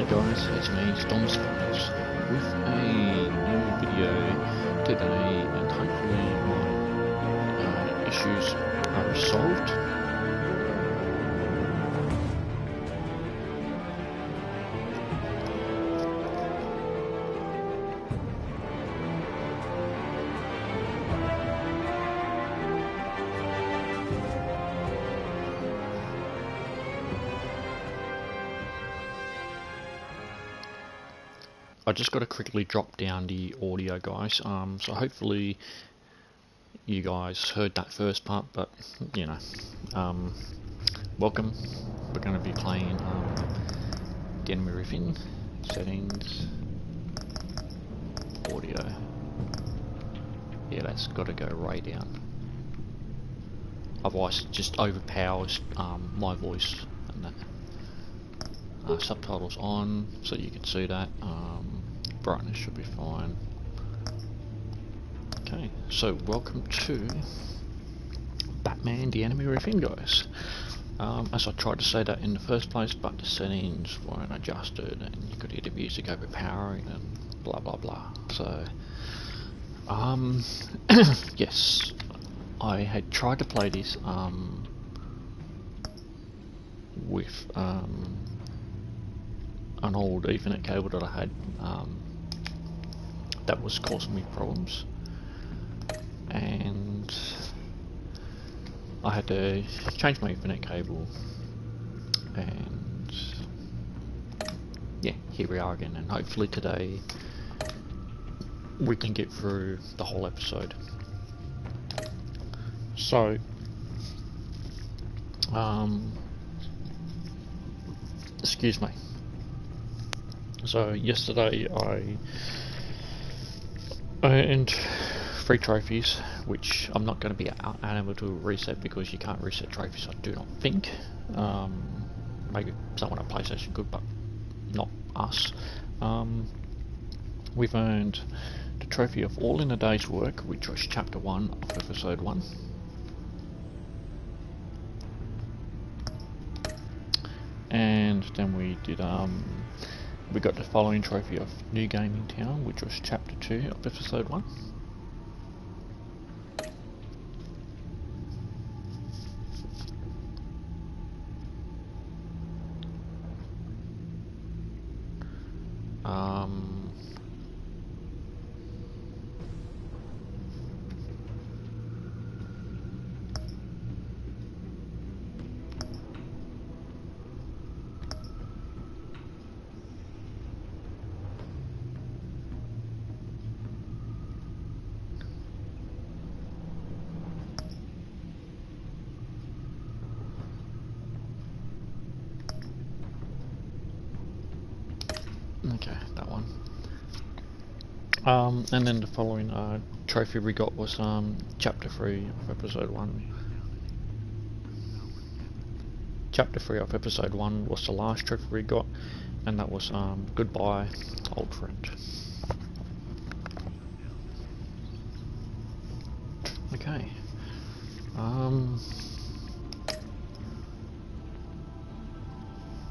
guys, it's me, Stormspace, with a new video today, and hopefully my issues are resolved. I just got to quickly drop down the audio, guys, so hopefully you guys heard that first part, but you know, welcome. We're going to be playing the Enemy Within, settings, audio. Yeah, that's got to go right down, otherwise it just overpowers my voice. And that subtitles on so you can see that. Brightness should be fine. Okay, so welcome to Batman the Enemy Within, guys. As I tried to say that in the first place, but the settings weren't adjusted and you could hear the music overpowering and blah blah blah. So yes, I had tried to play this with an old Ethernet cable that I had that was causing me problems, and I had to change my Ethernet cable, and yeah, here we are again, and hopefully today we can get through the whole episode. So excuse me. So yesterday I earned 3 trophies, which I'm not going to be unable to reset because you can't reset trophies, I do not think. Maybe someone at PlayStation could, but not us. We've earned the trophy of All in a Day's Work, which was chapter 1 of episode 1. And then we did we got the following trophy of New Game in Town, which was chapter 2 of episode 1. Okay, that one. And then the following trophy we got was chapter 3 of episode 1. Chapter 3 of episode 1 was the last trophy we got, and that was Goodbye, Old Friend. Okay.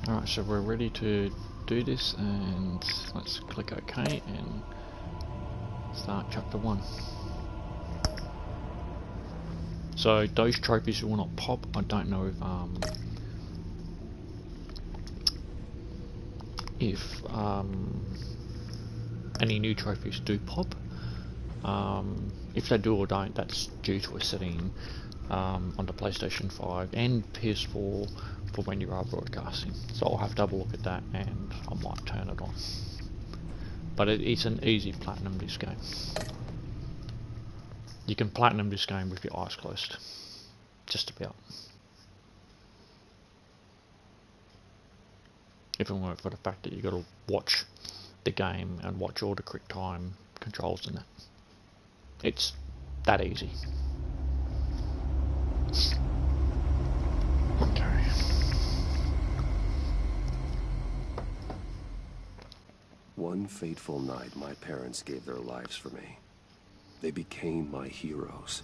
Alright, so we're ready to do this, and let's click OK and start chapter 1. So those trophies will not pop. I don't know if any new trophies do pop. If they do or don't, that's due to a setting on the PlayStation 5 and PS4 for when you are broadcasting. So I'll have to have a look at that, and I might turn it on. But it's an easy platinum this game. You can platinum this game with your eyes closed. Just about. If it weren't for the fact that you got to watch the game and watch all the quick time controls in it. It's that easy. Okay. One fateful night, my parents gave their lives for me. They became my heroes,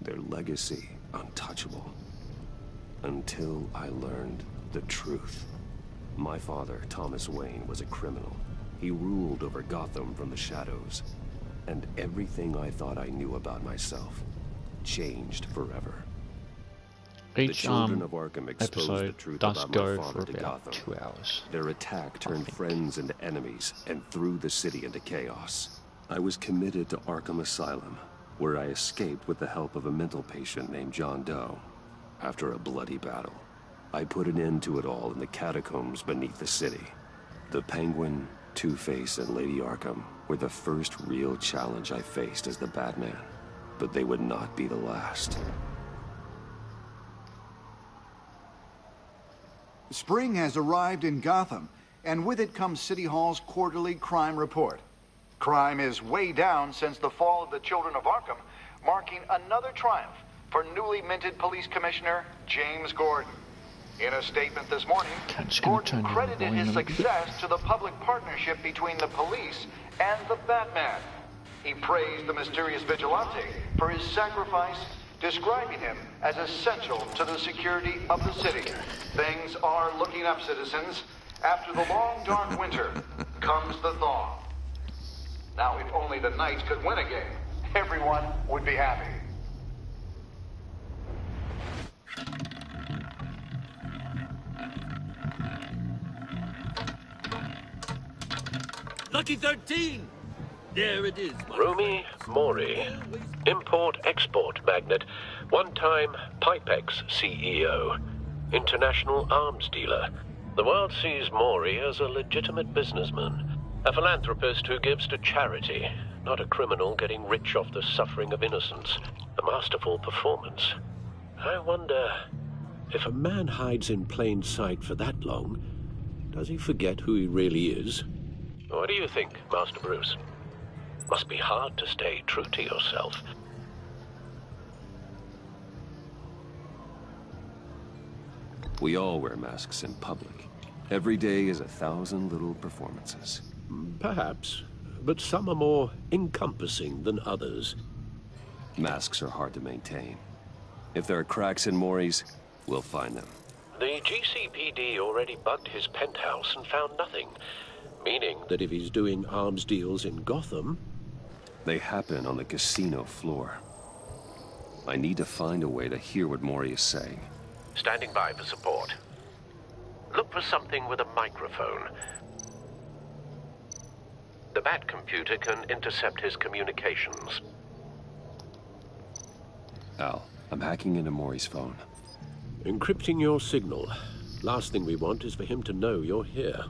their legacy untouchable. Until I learned the truth. My father, Thomas Wayne, was a criminal. He ruled over Gotham from the shadows. And everything I thought I knew about myself changed forever. The Each children of Arkham exposed the episode truth does about my go father for to about Gotham. 2 hours. Their attack turned friends into enemies and threw the city into chaos. I was committed to Arkham Asylum, where I escaped with the help of a mental patient named John Doe. After a bloody battle, I put an end to it all in the catacombs beneath the city. The Penguin, Two-Face, and Lady Arkham were the first real challenge I faced as the Batman, but they would not be the last. Spring has arrived in Gotham, and with it comes City Hall's quarterly crime report. Crime is way down since the fall of the Children of Arkham, marking another triumph for newly minted Police Commissioner James Gordon. In a statement this morning, Gordon credited his success to the public partnership between the police and the Batman. He praised the mysterious vigilante for his sacrifice, describing him as essential to the security of the city. Things are looking up, citizens. After the long, dark winter comes the thaw. Now, if only the Knights could win a game, everyone would be happy. Lucky 13! There it is. Rumi Mori, import-export magnate, one-time Pipex CEO, international arms dealer. The world sees Mori as a legitimate businessman, a philanthropist who gives to charity, not a criminal getting rich off the suffering of innocence. A masterful performance. I wonder, if a man hides in plain sight for that long, does he forget who he really is? What do you think, Master Bruce? Must be hard to stay true to yourself. We all wear masks in public. Every day is 1,000 little performances. Perhaps, but some are more encompassing than others. Masks are hard to maintain. If there are cracks in Mori's, we'll find them. The GCPD already bugged his penthouse and found nothing. Meaning that if he's doing arms deals in Gotham... They happen on the casino floor. I need to find a way to hear what Mori is saying. Standing by for support. Look for something with a microphone. The Bat computer can intercept his communications. Al, I'm hacking into Mori's phone. Encrypting your signal. Last thing we want is for him to know you're here.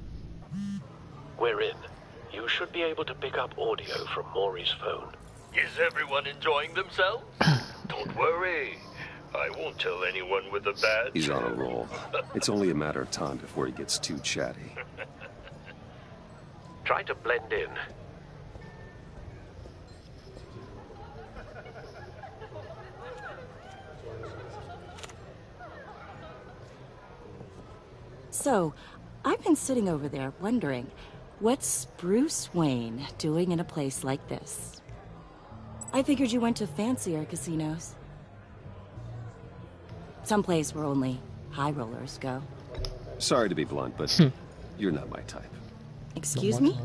We're in. You should be able to pick up audio from Mori's phone. Is everyone enjoying themselves? Don't worry. I won't tell anyone with a badge. He's on a roll. It's only a matter of time before he gets too chatty. Try to blend in. So, I've been sitting over there wondering, what's Bruce Wayne doing in a place like this? I figured you went to fancier casinos. Someplace where only high rollers go. Sorry to be blunt, but you're not my type. Excuse me?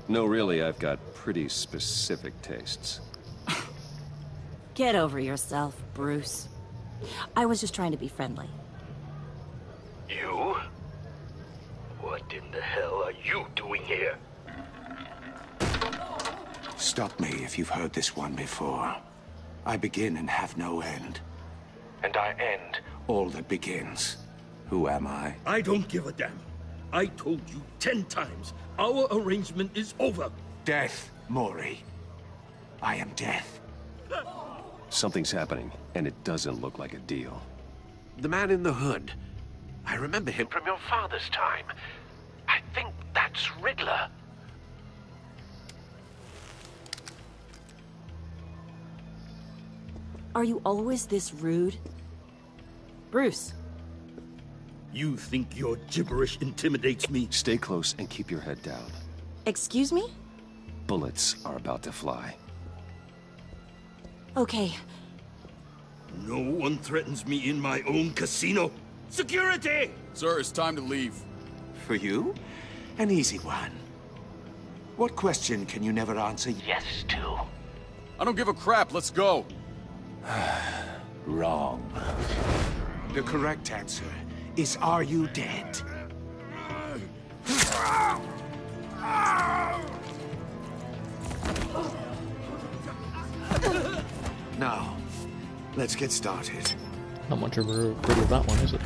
No, really, I've got pretty specific tastes. Get over yourself, Bruce. I was just trying to be friendly. You? What in the hell are you doing here? Stop me if you've heard this one before. I begin and have no end. And I end all that begins. Who am I? I don't give a damn. I told you 10 times. Our arrangement is over. Death, Mori. I am death. Something's happening, and it doesn't look like a deal. The man in the hood. I remember him from your father's time. I think that's Riddler. Are you always this rude? Bruce. You think your gibberish intimidates me? Stay close and keep your head down. Excuse me? Bullets are about to fly. Okay. No one threatens me in my own casino. Security! Sir, it's time to leave. For you? An easy one. What question can you never answer yes to? I don't give a crap, let's go. Wrong. The correct answer is, are you dead? Now, let's get started. Not much of a riddle that one, is it?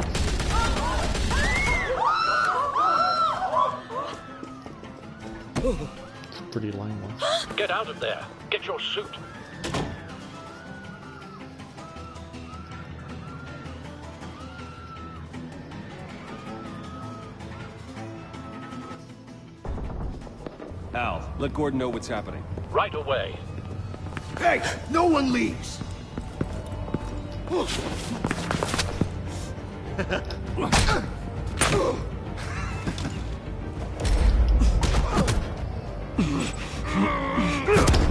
It's a pretty lame one. Get out of there. Get your suit. Al, let Gordon know what's happening. Right away. Hey, no one leaves!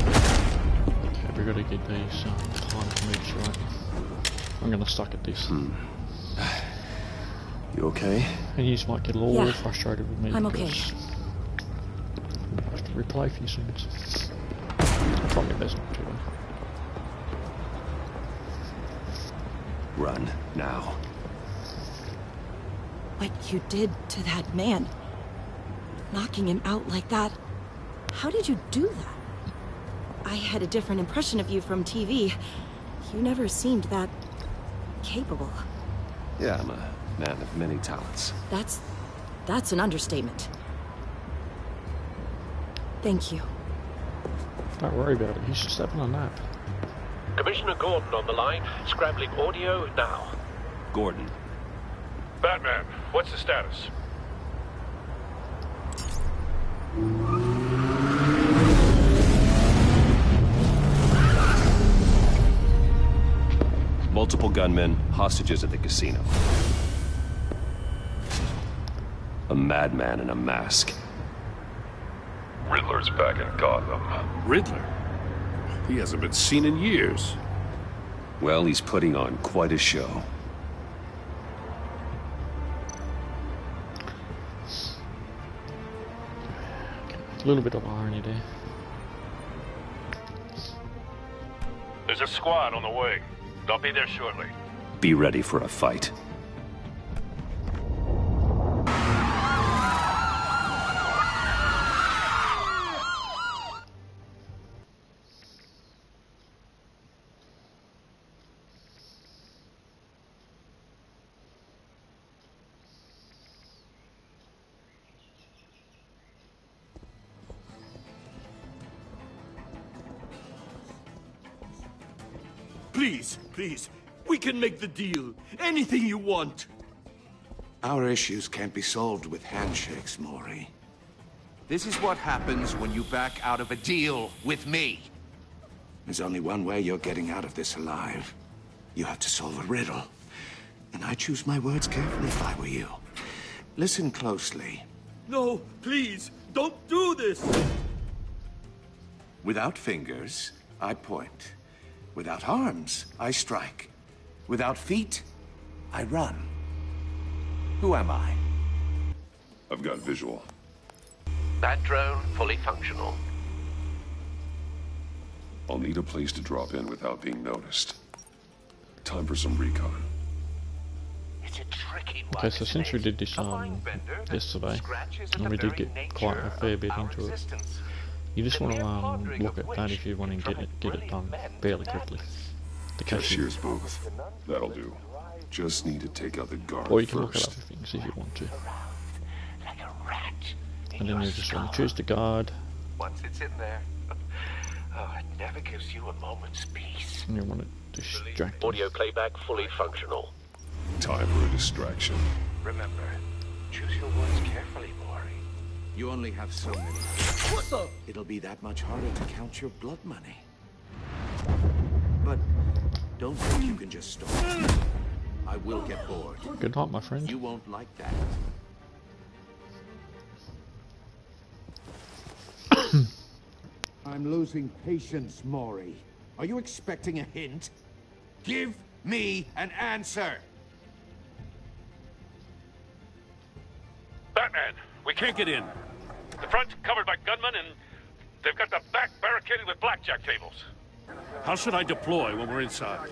Okay, we gotta get these time moves right. I'm gonna suck at this. You okay? And you might get a little frustrated with me. I'm okay. because I have to replay a few scenes. I'll try my best not to. Run, now. What you did to that man, knocking him out like that, how did you do that? I had a different impression of you from TV. You never seemed that capable. Yeah, I'm a man of many talents. That's an understatement. Thank you. Don't worry about it, he's just having a nap. Commissioner Gordon on the line. Scrambling audio now. Gordon. Batman, what's the status? Multiple gunmen, hostages at the casino. A madman in a mask. Riddler's back in Gotham. Riddler? He hasn't been seen in years. Well, he's putting on quite a show. A little bit of irony there. There's a squad on the way. They'll be there shortly. Be ready for a fight. Please, please, we can make the deal. Anything you want. Our issues can't be solved with handshakes, Maury. This is what happens when you back out of a deal with me. There's only one way you're getting out of this alive. You have to solve a riddle. And I choose my words carefully if I were you. Listen closely. No, please, don't do this. Without fingers, I point. Without arms, I strike. Without feet, I run. Who am I? I've got visual. Bat drone fully functional. I'll need a place to drop in without being noticed. Time for some recon. It's a tricky one. Okay, so since we did this yesterday, and we did get quite a fair bit into it, you just want to look at that if you want to get it done fairly quickly. The Cashier's booth. That'll do. Just need to take out the guard or you can look at first. other things if you want to. Like a rat. And then you just want to choose the guard, Once it's in there, it never gives you a moment's peace. and you want to distract them. Audio playback fully functional. Time for a distraction. Remember, choose your words carefully, Maury. You only have so many. What the? It'll be that much harder to count your blood money. But don't think you can just stop. I will get bored. Good night, my friend. You won't like that. I'm losing patience, Maury. Are you expecting a hint? Give me an answer! Batman, can't get in. The front's covered by gunmen, and they've got the back barricaded with blackjack tables. How should I deploy when we're inside?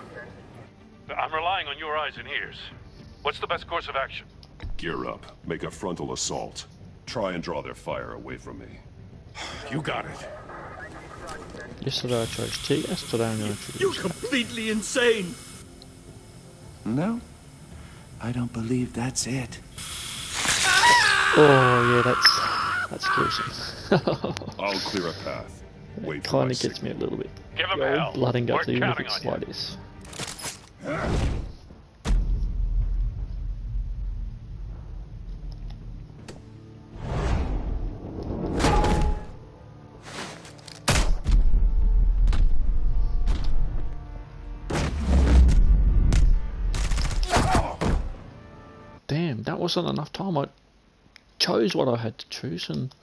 I'm relying on your eyes and ears. What's the best course of action? Gear up. Make a frontal assault. Try and draw their fire away from me. You got it. Yesterday I chose tear gas, today I'm going to choose... You're completely insane! No, I don't believe that's it. Oh yeah, that's gruesome. I'll clear a path. Wait for Kind my of gets me a little bit. Give him The old hell. blood and guts, We're even if counting it's on like you. this. Damn, that wasn't enough time. I chose what I had to choose, and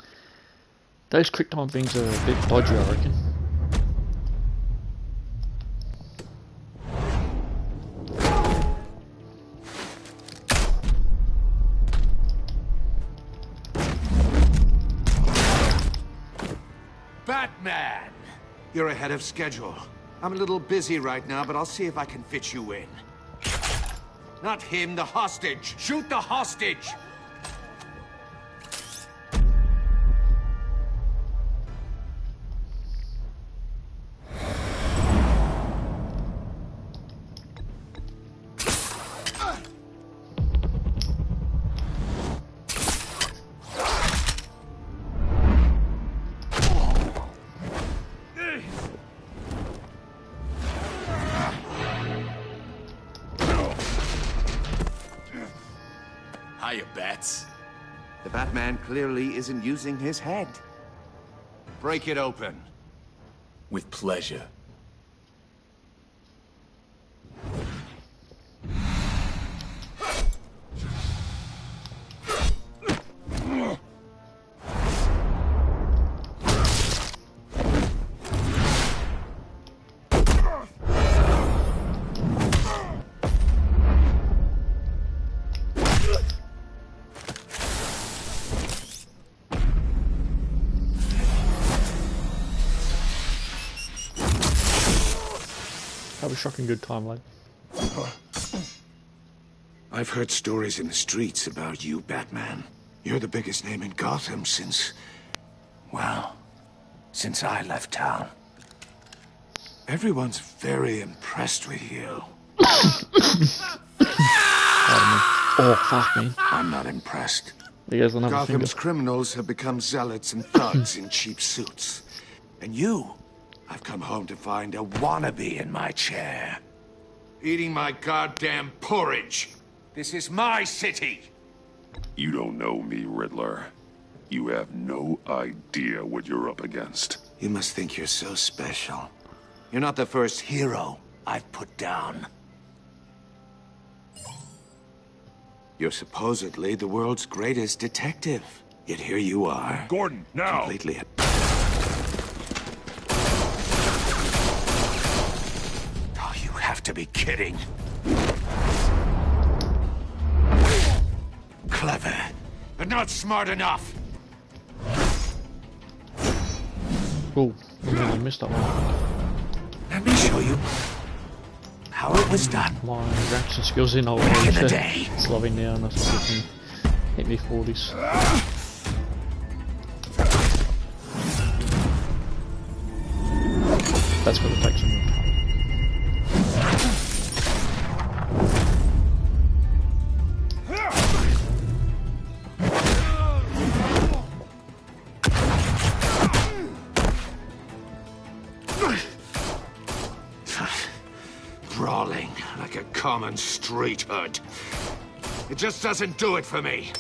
those quick time things are a bit dodgy, I reckon. Batman! You're ahead of schedule. I'm a little busy right now, but I'll see if I can fit you in. Not him, the hostage! Shoot the hostage! Hiya, Bats. The Batman clearly isn't using his head. Break it open. With pleasure. Have a shocking good time, lad. I've heard stories in the streets about you, Batman. You're the biggest name in Gotham since... well, since I left town. Everyone's very impressed with you. Oh, fuck me. I'm not impressed. You guys will never Gotham's finger. criminals have become zealots and thugs in cheap suits. And you, I've come home to find a wannabe in my chair. Eating my goddamn porridge. This is my city. You don't know me, Riddler. You have no idea what you're up against. You must think you're so special. You're not the first hero I've put down. You're supposedly the world's greatest detective. Yet here you are. Gordon, now! Completely... Oh, you have to be kidding. Clever, but not smart enough. Oh, I missed that one. Let me show you how it was done. My reaction skills in old Back in age the are day. slowing down. That's what hit me 40s. That's going to take some time. Brawling like a common street hood. It just doesn't do it for me.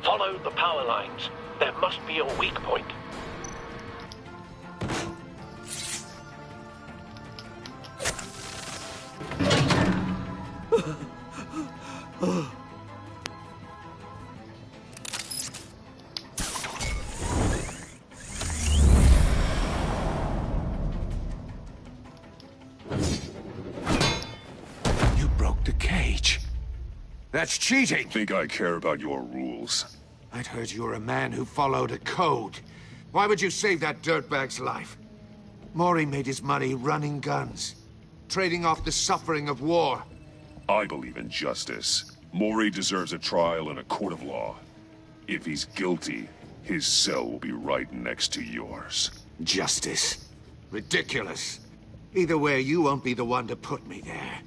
Follow the power lines. There must be a weak point. That's cheating! Think I care about your rules? I'd heard you were a man who followed a code. Why would you save that dirtbag's life? Mori made his money running guns, trading off the suffering of war. I believe in justice. Mori deserves a trial in a court of law. If he's guilty, his cell will be right next to yours. Justice? Ridiculous. Either way, you won't be the one to put me there.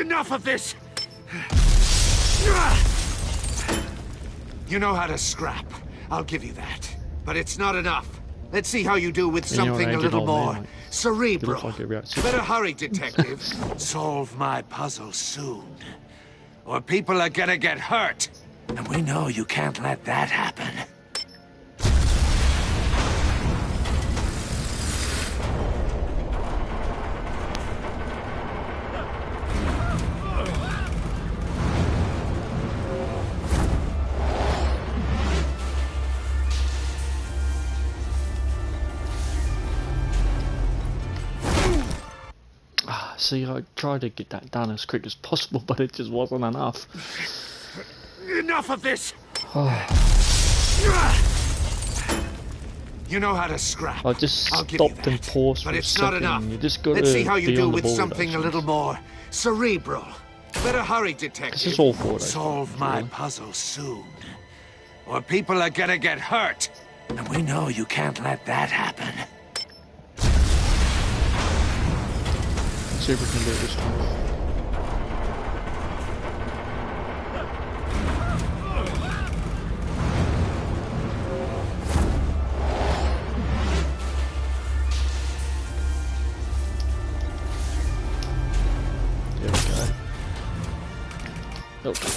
Enough of this! You know how to scrap. I'll give you that. But it's not enough. Let's see how you do with something a little more cerebral. Better hurry, detective. Solve my puzzle soon. Or people are gonna get hurt. And we know you can't let that happen. See, I tried to get that done as quick as possible, but it just wasn't enough. Enough of this! You know how to scrap. I just stopped and paused for a second. You just got to Let's see how you be do on the with ball something a little more cerebral. Better hurry, detective. This is all for Solve my puzzle soon. Or people are gonna get hurt. And we know you can't let that happen. See if we can do it this time. There we go. Okay.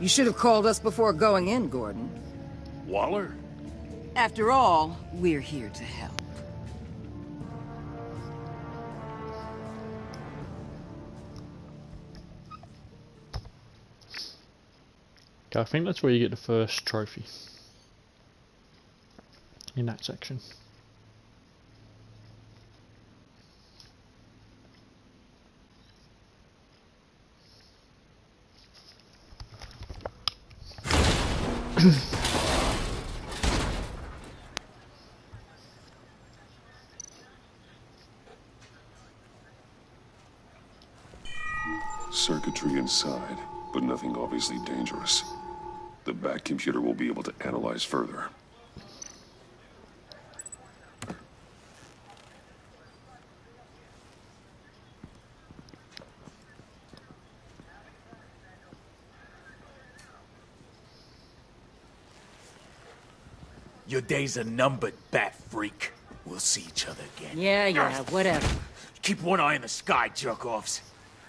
You should have called us before going in, Gordon. Waller? After all, we're here to help. Okay, I think that's where you get the first trophy. In that section. Circuitry inside, but nothing obviously dangerous. The back computer will be able to analyze further. Your days are numbered, bat freak. We'll see each other again. Yeah, whatever. Keep one eye in the sky, jerk-offs.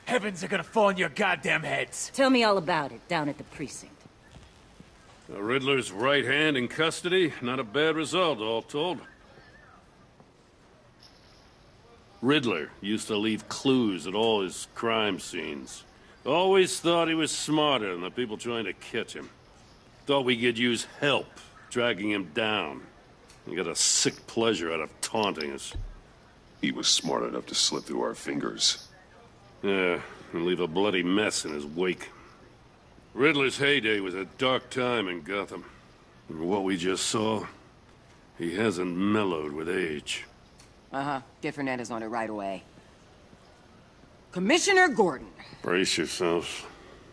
Heavens are gonna fall on your goddamn heads. Tell me all about it down at the precinct. The Riddler's right hand in custody. Not a bad result, all told. Riddler used to leave clues at all his crime scenes. Always thought he was smarter than the people trying to catch him. Thought we could use help dragging him down. He got a sick pleasure out of taunting us. He was smart enough to slip through our fingers. Yeah, and leave a bloody mess in his wake. Riddler's heyday was a dark time in Gotham. And what we just saw, he hasn't mellowed with age. Uh-huh. Get Fernandez on it right away. Commissioner Gordon. Brace yourselves.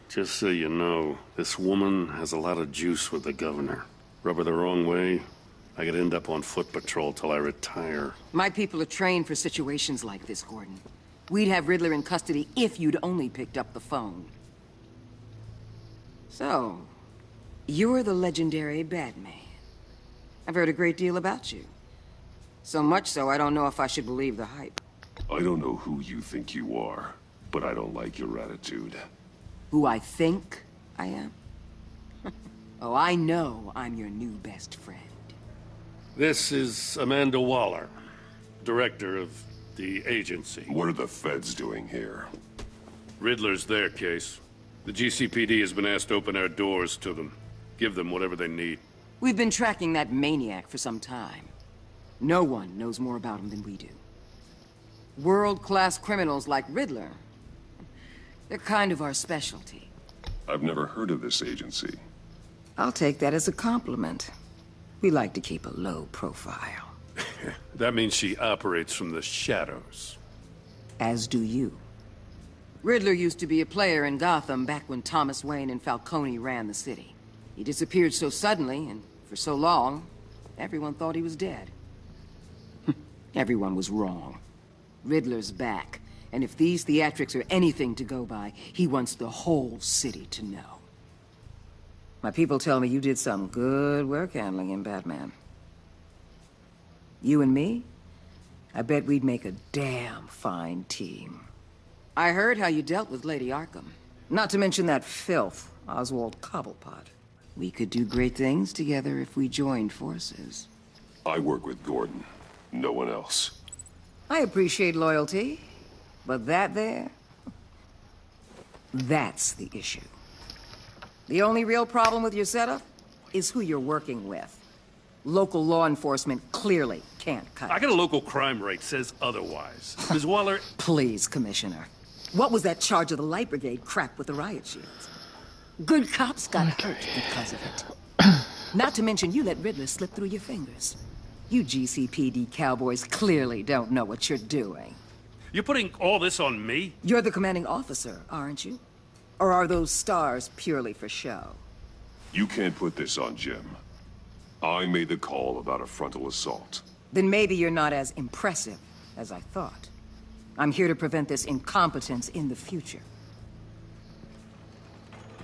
Just so you know, this woman has a lot of juice with the governor. Rub her the wrong way, I could end up on foot patrol till I retire. My people are trained for situations like this, Gordon. We'd have Riddler in custody if you'd only picked up the phone. So, you're the legendary Batman. I've heard a great deal about you. So much so, I don't know if I should believe the hype. I don't know who you think you are, but I don't like your attitude. Who I think I am? Oh, I know I'm your new best friend. This is Amanda Waller, director of the agency. What are the feds doing here? Riddler's their case. The GCPD has been asked to open our doors to them. Give them whatever they need. We've been tracking that maniac for some time. No one knows more about him than we do. World-class criminals like Riddler. They're kind of our specialty. I've never heard of this agency. I'll take that as a compliment. We like to keep a low profile. That means she operates from the shadows. As do you. Riddler used to be a player in Gotham back when Thomas Wayne and Falcone ran the city. He disappeared so suddenly, and for so long, everyone thought he was dead. Everyone was wrong. Riddler's back, and if these theatrics are anything to go by, he wants the whole city to know. My people tell me you did some good work handling him, Batman. You and me? I bet we'd make a damn fine team. I heard how you dealt with Lady Arkham. Not to mention that filth, Oswald Cobblepot. We could do great things together if we joined forces. I work with Gordon. No one else. I appreciate loyalty, but that there... that's the issue. The only real problem with your setup is who you're working with. Local law enforcement clearly can't cut it. I got a local crime rate says otherwise. Ms. Waller... Please, Commissioner. What was that charge of the Light Brigade crap with the riot shields? Good cops got hurt because of it. Not to mention you let Riddler slip through your fingers. You GCPD cowboys clearly don't know what you're doing. You're putting all this on me? You're the commanding officer, aren't you? Or are those stars purely for show? You can't put this on Jim. I made the call about a frontal assault. Then maybe you're not as impressive as I thought. I'm here to prevent this incompetence in the future.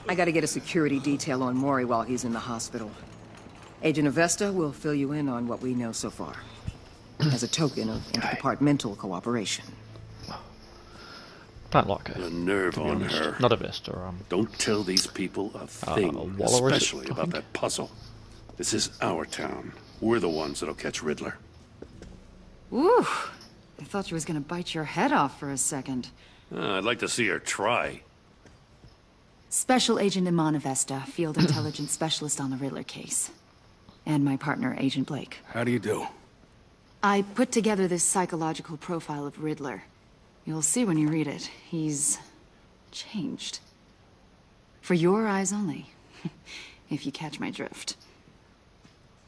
I gotta get a security detail on Mori while he's in the hospital. Agent Avesta will fill you in on what we know so far, as a token of interdepartmental cooperation. Don't like her. The nerve on her. Not Avesta. Don't tell these people a thing, Waller, especially about that puzzle. This is our town. We're the ones that'll catch Riddler. Ooh, I thought she was gonna bite your head off for a second. I'd like to see her try. Special Agent Iman Avesta, Field Intelligence Specialist on the Riddler case. And my partner, Agent Blake. How do you do? I put together this psychological profile of Riddler. You'll see when you read it. He's... changed. For your eyes only. If you catch my drift.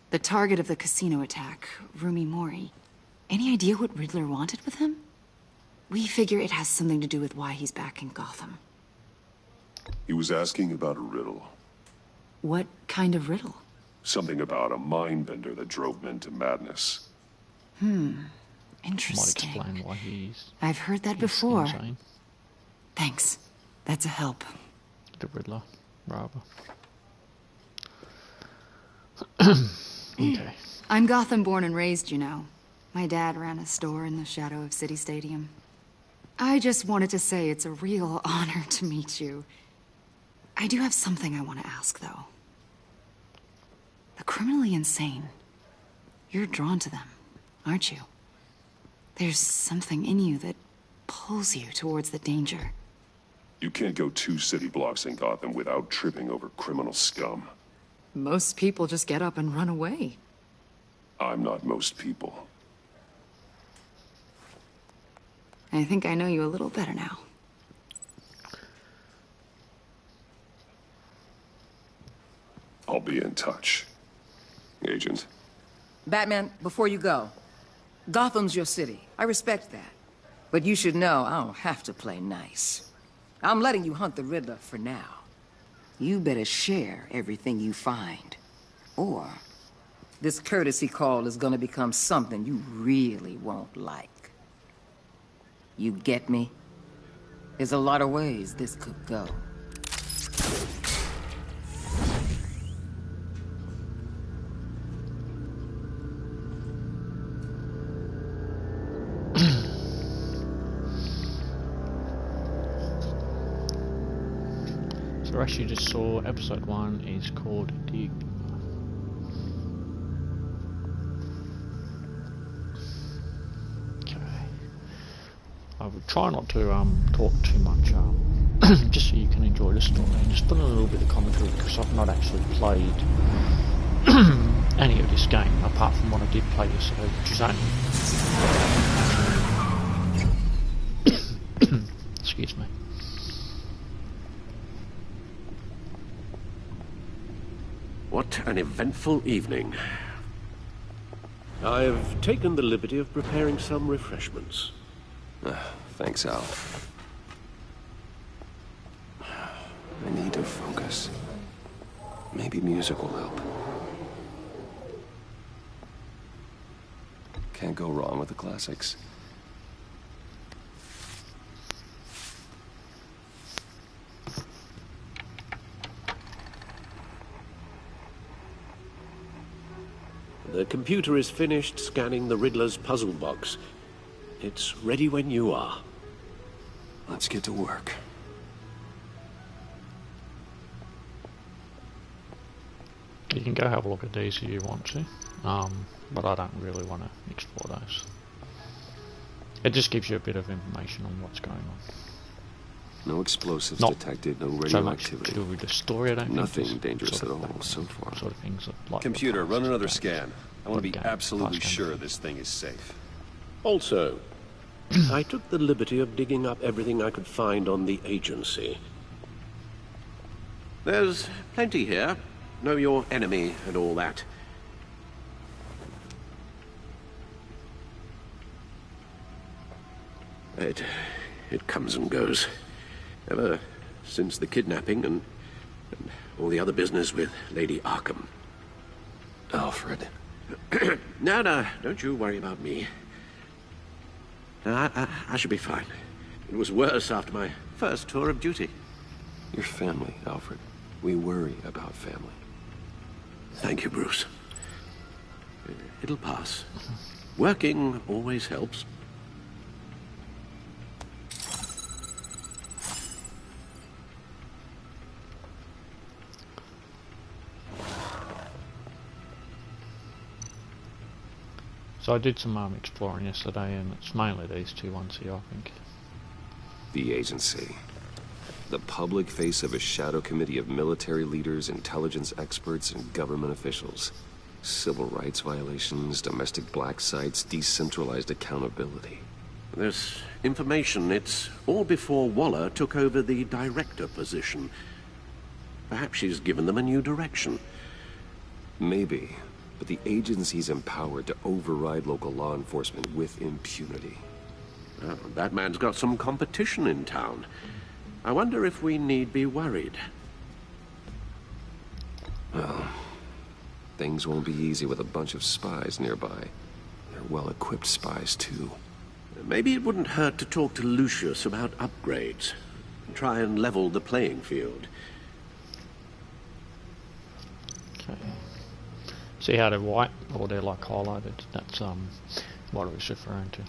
The target of the casino attack, Rumi Mori. Any idea what Riddler wanted with him? We figure it has something to do with why he's back in Gotham. He was asking about a riddle. What kind of riddle? Something about a mind-bender that drove men to madness. Interesting. Might explain why he's... I've heard that before. Insane. Thanks. That's a help. The Riddler, rather. Okay. I'm Gotham born and raised, you know. My dad ran a store in the shadow of City Stadium. I just wanted to say it's a real honor to meet you. I do have something I want to ask, though. The criminally insane. You're drawn to them, aren't you? There's something in you that pulls you towards the danger. You can't go 2 city blocks in Gotham without tripping over criminal scum. Most people just get up and run away. I'm not most people. I think I know you a little better now. be in touch. Agent. Batman, before you go, Gotham's your city. I respect that. But you should know I don't have to play nice. I'm letting you hunt the Riddler for now. You better share everything you find. Or this courtesy call is gonna become something you really won't like. You get me? There's a lot of ways this could go. So I actually just saw episode 1 is called Dig. Okay. I would try not to talk too much, just so you can enjoy the story, and just put in a little bit of commentary because I've not actually played any of this game apart from what I did play yesterday, which is only excuse me. What an eventful evening. I've taken the liberty of preparing some refreshments. Thanks, Al. I need to focus. Maybe music will help. Can't go wrong with the classics. The computer is finished scanning the Riddler's puzzle box. It's ready when you are. Let's get to work. You can go have a look at these if you want to, but I don't really want to explore those. It just gives you a bit of information on what's going on. No explosives Not detected, no so much radioactivity. to do with the story, I don't Nothing think. dangerous at all so far. Sort of things that, like Computer, run another scan. I want to be game, absolutely fast sure this thing is safe. Also, I took the liberty of digging up everything I could find on the agency. There's plenty here. Know your enemy and all that. It comes and goes. Ever since the kidnapping and all the other business with Lady Arkham. Alfred. No, don't you worry about me. No, I should be fine. It was worse after my first tour of duty. Your family, Alfred. We worry about family. Thank you, Bruce. It'll pass. Working always helps. So I did some exploring yesterday, and it's mainly these two ones here, I think. The agency. The public face of a shadow committee of military leaders, intelligence experts, and government officials. Civil rights violations, domestic black sites, decentralized accountability. This information, it's all before Waller took over the director position. Perhaps she's given them a new direction. Maybe. But the agency's empowered to override local law enforcement with impunity. Oh, Batman's got some competition in town. I wonder if we need be worried. Well, things won't be easy with a bunch of spies nearby. They're well-equipped spies, too. Maybe it wouldn't hurt to talk to Lucius about upgrades. Try and level the playing field. Okay. See how they're white, or they're like highlighted? That's what I was referring to.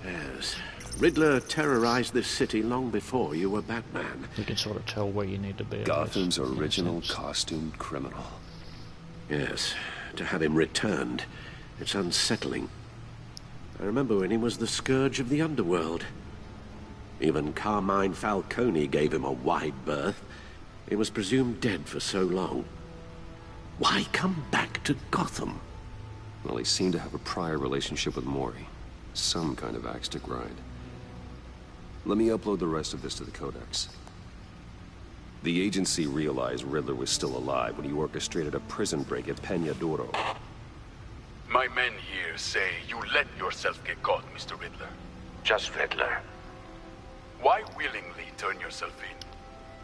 Yes. Riddler terrorized this city long before you were Batman. You can sort of tell where you need to be. Gotham's original costumed criminal. Yes. To have him returned, it's unsettling. I remember when he was the scourge of the underworld. Even Carmine Falcone gave him a wide berth. He was presumed dead for so long. Why come back to Gotham? Well, he seemed to have a prior relationship with Mori. Some kind of axe to grind. Let me upload the rest of this to the Codex. The agency realized Riddler was still alive when he orchestrated a prison break at Peñadoro. My men here say you let yourself get caught, Mr. Riddler. Just Riddler. Why willingly turn yourself in?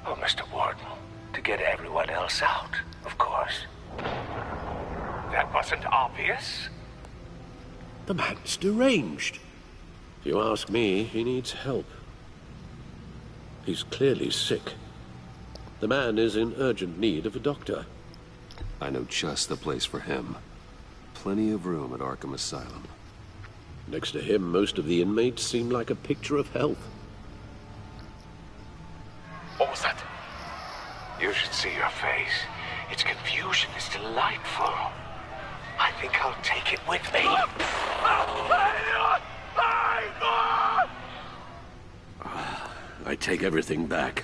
Oh, Mr. Warden, to get everyone else out, of course. That wasn't obvious. The man's deranged. If you ask me, he needs help. He's clearly sick. The man is in urgent need of a doctor. I know just the place for him. Plenty of room at Arkham Asylum. Next to him, most of the inmates seem like a picture of health. What was that? You should see your face. Its confusion is delightful. I think I'll take it with me. I take everything back.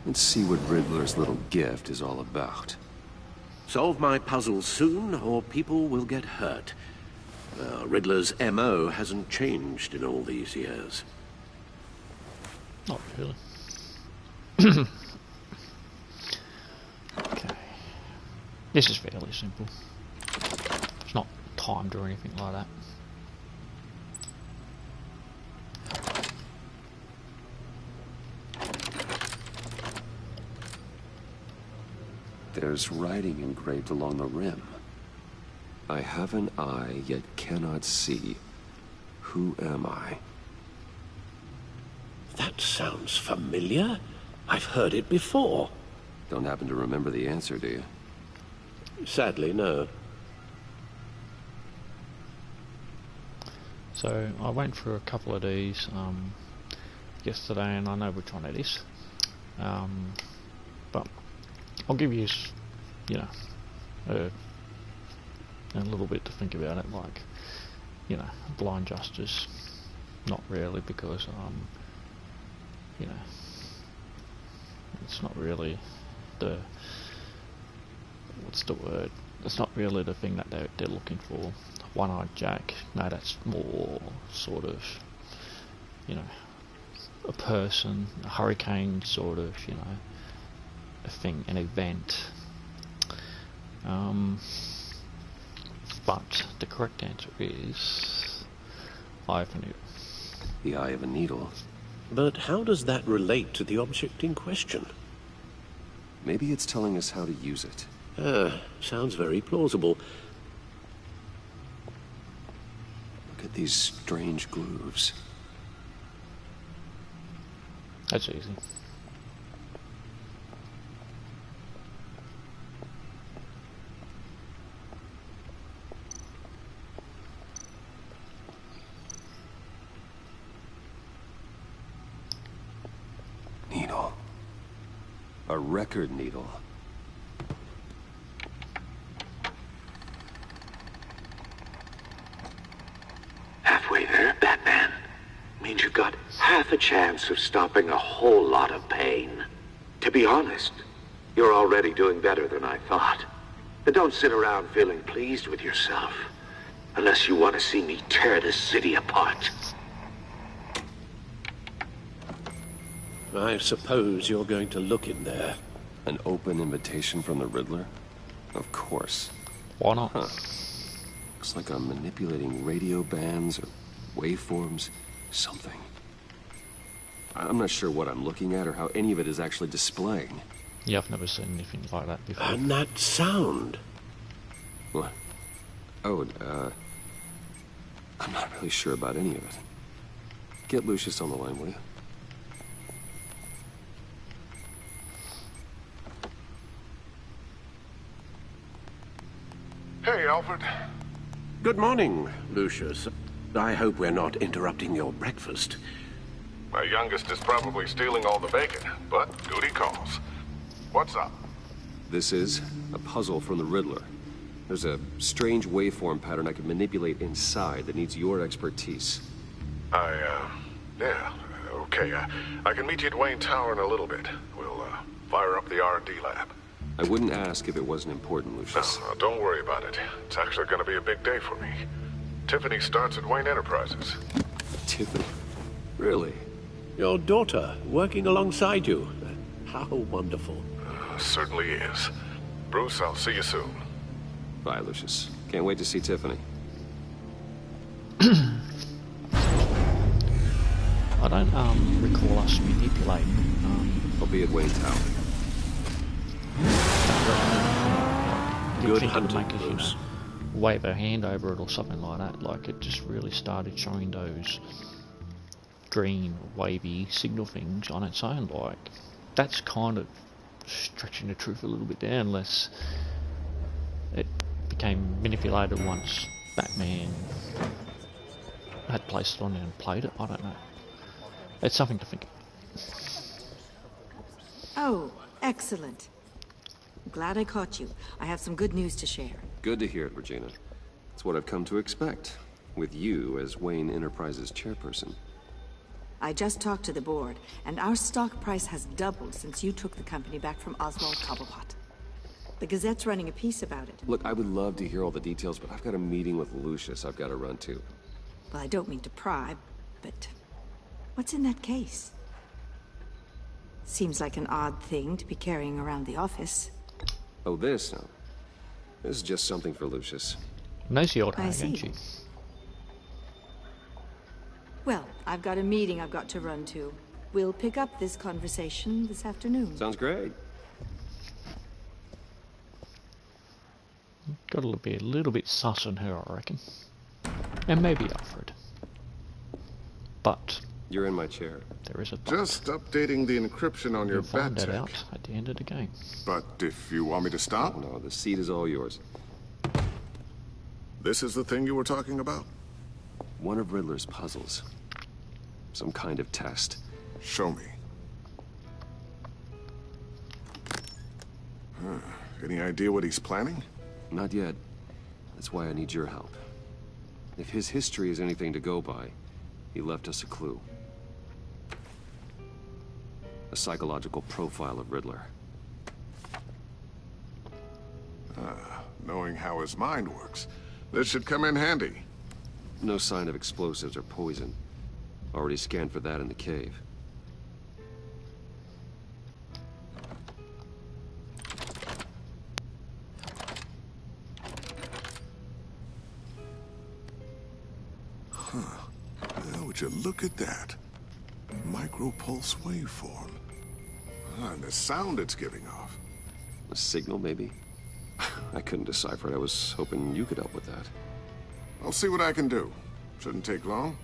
Let's see what Riddler's little gift is all about. Solve my puzzle soon, or people will get hurt. Riddler's MO hasn't changed in all these years. Not really. Okay. This is fairly simple. It's not timed or anything like that. There's writing engraved along the rim. I have an eye, yet cannot see. Who am I? That sounds familiar. I've heard it before. Don't happen to remember the answer, do you? Sadly, no. So I went through a couple of these yesterday, and I know which one it is. But I'll give you, you know, a little bit to think about it. Like, you know, blind justice, not really, because you know, it's not really the, what's the word? It's not really the thing that they're looking for. One-eyed Jack. No, that's more sort of, you know, a person, a hurricane, sort of, you know, a thing, an event. But the correct answer is Eye of a Needle. The Eye of a Needle. But how does that relate to the object in question? Maybe it's telling us how to use it. Sounds very plausible. Look at these strange grooves. That's easy. Needle. A record needle. Halfway there, Batman. Means you've got half a chance of stopping a whole lot of pain. To be honest, you're already doing better than I thought. But don't sit around feeling pleased with yourself. Unless you want to see me tear this city apart. I suppose you're going to look in there. An open invitation from the Riddler? Of course. Why not? Huh. Looks like I'm manipulating radio bands or waveforms, something. I'm not sure what I'm looking at or how any of it is actually displaying. Yeah, I've never seen anything like that before. And that sound. What? Oh, I'm not really sure about any of it. Get Lucius on the line, will you? Hey, Alfred. Good morning, Lucius. I hope we're not interrupting your breakfast. My youngest is probably stealing all the bacon, but duty calls. What's up? This is a puzzle from the Riddler. There's a strange waveform pattern I can manipulate inside that needs your expertise. Yeah, okay. I can meet you at Wayne Tower in a little bit. We'll, fire up the R&D lab. I wouldn't ask if it wasn't important, Lucius. No, don't worry about it. It's actually gonna be a big day for me. Tiffany starts at Wayne Enterprises. Tiffany? Really? Your daughter, working alongside you. How wonderful. Certainly is. Bruce, I'll see you soon. Bye, Lucius. Can't wait to see Tiffany. I don't recall us manipulating. I'll be at Wayne Tower. Good hunting, Bruce. Wave her hand over it or something like that. Like, it just really started showing those green wavy signal things on its own. Like, that's kind of stretching the truth a little bit there, unless it became manipulated once Batman had placed it on and played it. I don't know. It's something to think about. Oh, excellent. Glad I caught you. I have some good news to share. Good to hear it, Regina. It's what I've come to expect, with you as Wayne Enterprises chairperson. I just talked to the board, and our stock price has doubled since you took the company back from Oswald Cobblepot. The Gazette's running a piece about it. Look, I would love to hear all the details, but I've got a meeting with Lucius I've got to run to. Well, I don't mean to pry, but what's in that case? Seems like an odd thing to be carrying around the office. Oh, this? No. This is just something for Lucius. Nice old I hag, see. ain't she? Well, I've got a meeting I've got to run to. We'll pick up this conversation this afternoon. Sounds great. Got to be a little bit sus on her, I reckon. And maybe Alfred. But you're in my chair. There is a but. Just updating the encryption on your You'll find that BatTech. out at the end of the game. But if you want me to stop? No, the seat is all yours. This is the thing you were talking about? One of Riddler's puzzles. Some kind of test. Show me. Any idea what he's planning? Not yet. That's why I need your help. If his history is anything to go by, he left us a clue. A psychological profile of Riddler. Knowing how his mind works. This should come in handy. No sign of explosives or poison. Already scanned for that in the cave. Well, would you look at that? Micropulse waveform. And the sound it's giving off. A signal, maybe? I couldn't decipher it. I was hoping you could help with that. I'll see what I can do. Shouldn't take long.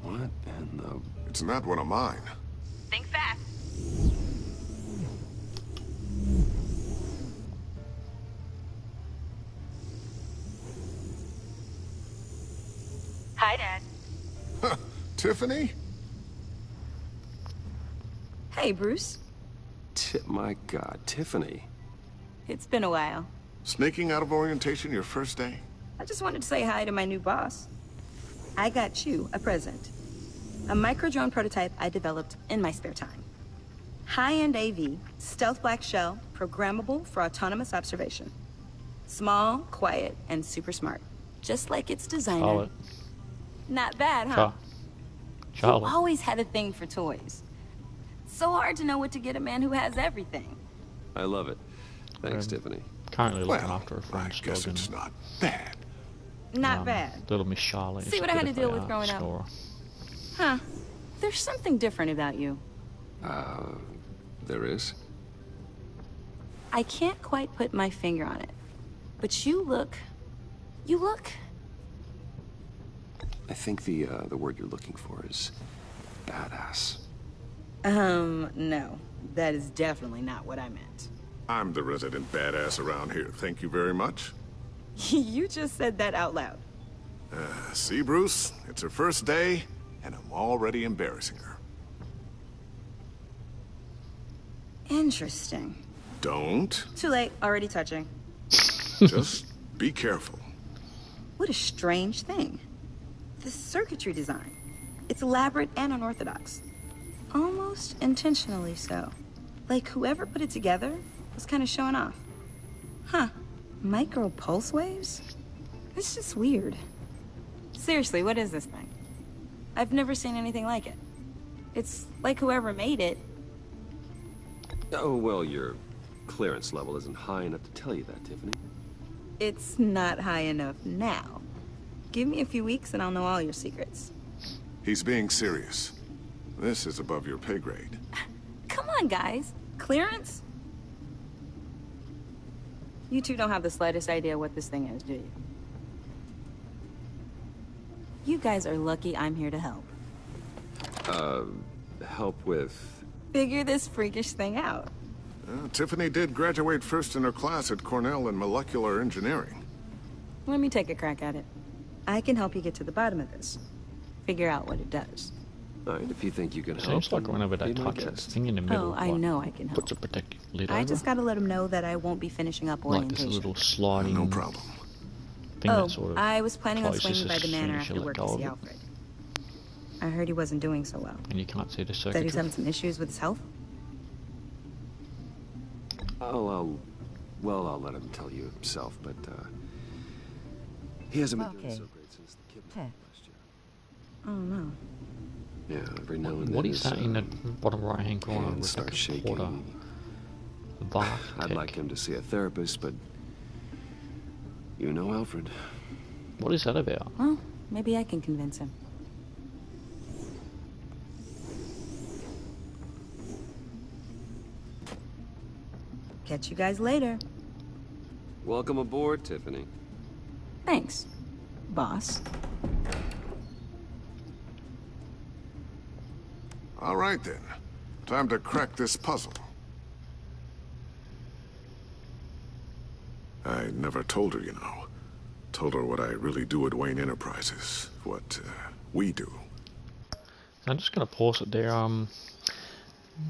What in the... It's not one of mine. Think fast. Hi, Dad. Tiffany? Hey, Bruce. My God, Tiffany. It's been a while. Sneaking out of orientation your first day? I just wanted to say hi to my new boss. I got you a present. A micro-drone prototype I developed in my spare time. High-end AV, stealth black shell, programmable for autonomous observation. Small, quiet, and super smart. Just like its designer. Charlotte. Not bad, huh? Charlotte. You always had a thing for toys. So hard to know what to get a man who has everything. I love it. Thanks, Tiffany. Currently looking after a friend's I guess dog. it's not bad. Not bad. Little Miss Charlotte. See what I had to deal with growing up. Huh. There's something different about you. There is? I can't quite put my finger on it. But you look... I think the word you're looking for is badass. No. That is definitely not what I meant. I'm the resident badass around here. Thank you very much. You just said that out loud. See, Bruce? It's her first day, and I'm already embarrassing her. Interesting. Don't. Too late. Already touching. Just be careful. What a strange thing. The circuitry design. It's elaborate and unorthodox. Almost intentionally so. Like whoever put it together was kind of showing off. Huh. Micro pulse waves? It's just weird. Seriously, what is this thing? I've never seen anything like it. It's like whoever made it. Oh, well, your clearance level isn't high enough to tell you that, Tiffany. It's not high enough now. Give me a few weeks and I'll know all your secrets. He's being serious. This is above your pay grade. Come on, guys. Clearance? You two don't have the slightest idea what this thing is, do you? You guys are lucky I'm here to help. Help with... Figure this freakish thing out. Tiffany did graduate first in her class at Cornell in molecular engineering. Let me take a crack at it. I can help you get to the bottom of this. Figure out what it does. Alright, if you think you can help... Seems like whenever they touch that thing in the middle, I know I can help. puts a protective lid I over. just gotta let them know that I won't be finishing up Like orientation. this little sliding... No problem. Thing Oh, that sort of I was planning on closes swinging by as the soon manor as you after let work go to of see it. Alfred. I heard he wasn't doing so well. And you can't see the That circuitry. he's having some issues with his health? Oh, I'll let him tell you himself, but, he hasn't been doing so great since the kid was born last year. Oh, no. Yeah, every now and then What is his, that in the bottom right-hand corner? hands With start like a shaking. quarter bark I'd tech? like him to see a therapist, but... You know Alfred. What is that about? Well, maybe I can convince him. Catch you guys later. Welcome aboard, Tiffany. Thanks, boss. All right, then. Time to crack this puzzle. I never told her, you know. Told her what I really do at Wayne Enterprises. What, we do. I'm just going to pause it there.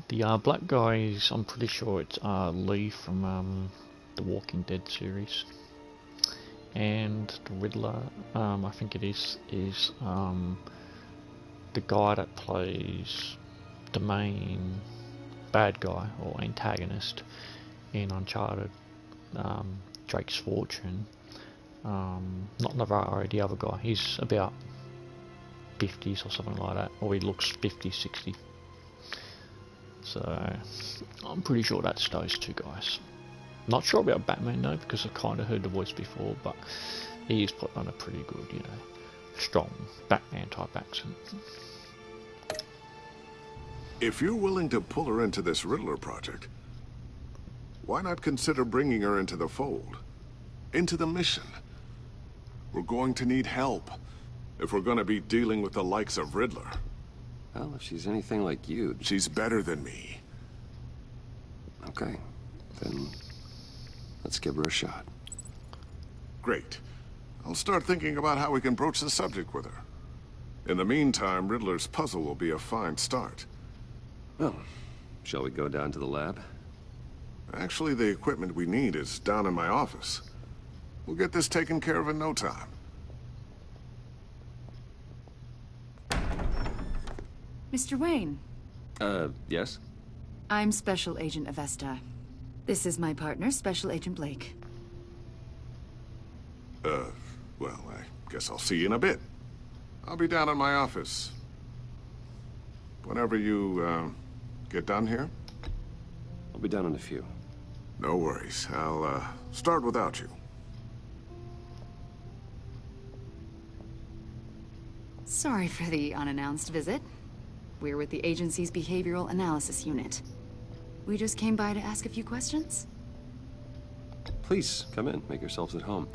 The black guy is, I'm pretty sure it's Lee from the Walking Dead series. And the Riddler, I think it is the guy that plays the main bad guy or antagonist in Uncharted, Drake's Fortune. Not Navarro, the other guy. He's about 50s or something like that, or he looks 50, 60. So I'm pretty sure that's those two guys. Not sure about Batman though, because I kind of heard the voice before, but he's put on a pretty good, you know, strong Batman type accent. If you're willing to pull her into this Riddler project, why not consider bringing her into the fold? Into the mission? We're going to need help if we're going to be dealing with the likes of Riddler. Well, if she's anything like you... She's better than me. Okay, then let's give her a shot. Great. I'll start thinking about how we can broach the subject with her. In the meantime, Riddler's puzzle will be a fine start. Well, shall we go down to the lab? Actually, the equipment we need is down in my office. We'll get this taken care of in no time. Mr. Wayne. Yes? I'm Special Agent Avesta. This is my partner, Special Agent Blake. Well, I guess I'll see you in a bit. I'll be down in my office. Whenever you, get done here? I'll be down in a few. No worries. I'll, start without you. Sorry for the unannounced visit. We're with the agency's Behavioral Analysis Unit. We just came by to ask a few questions. Please, come in. Make yourselves at home.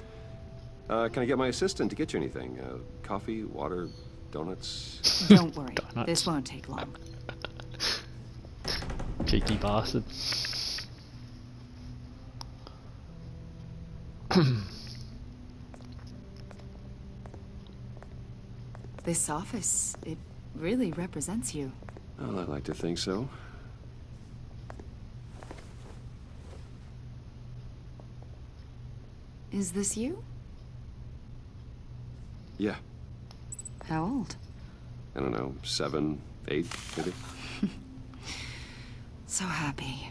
Can I get my assistant to get you anything? Coffee, water, donuts? Don't worry. This won't take long. Cheeky bastard. This office, it really represents you. Well, I'd like to think so. Is this you? Yeah. How old? I don't know, 7, 8, maybe? So happy.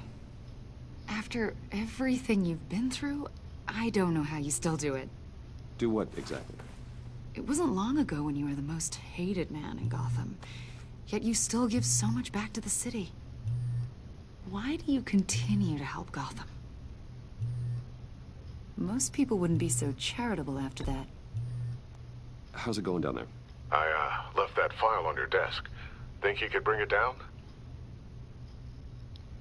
After everything you've been through, I don't know how you still do it. Do what, exactly? It wasn't long ago when you were the most hated man in Gotham. Yet you still give so much back to the city. Why do you continue to help Gotham? Most people wouldn't be so charitable after that. How's it going down there? I, left that file on your desk. Think you could bring it down?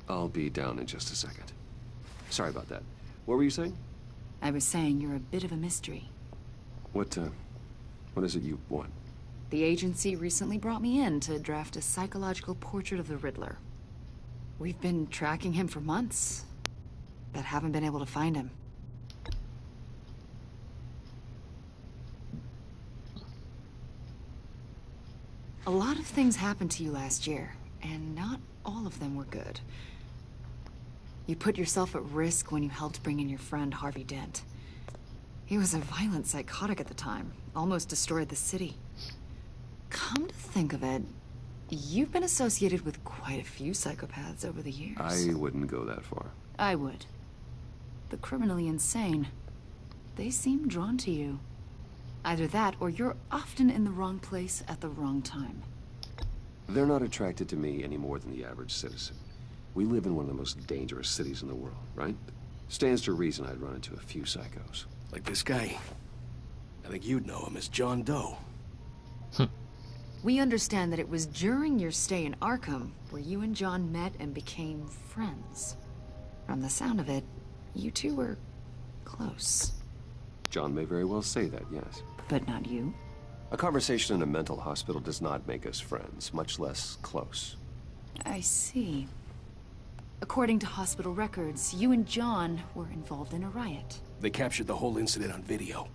I'll be down in just a second. Sorry about that. What were you saying? I was saying you're a bit of a mystery. What is it you want? The agency recently brought me in to draft a psychological portrait of the Riddler. We've been tracking him for months, but haven't been able to find him. A lot of things happened to you last year, and not all of them were good. You put yourself at risk when you helped bring in your friend Harvey Dent. He was a violent psychotic at the time, almost destroyed the city. Come to think of it, you've been associated with quite a few psychopaths over the years. I wouldn't go that far. I would. The criminally insane. They seem drawn to you. Either that, or you're often in the wrong place at the wrong time. They're not attracted to me any more than the average citizen. We live in one of the most dangerous cities in the world, right? Stands to reason I'd run into a few psychos. Like this guy. I think you'd know him as John Doe. We understand that it was during your stay in Arkham where you and John met and became friends. From the sound of it, you two were close. John may very well say that, yes. But not you. A conversation in a mental hospital does not make us friends, much less close. I see. According to hospital records, you and John were involved in a riot. They captured the whole incident on video.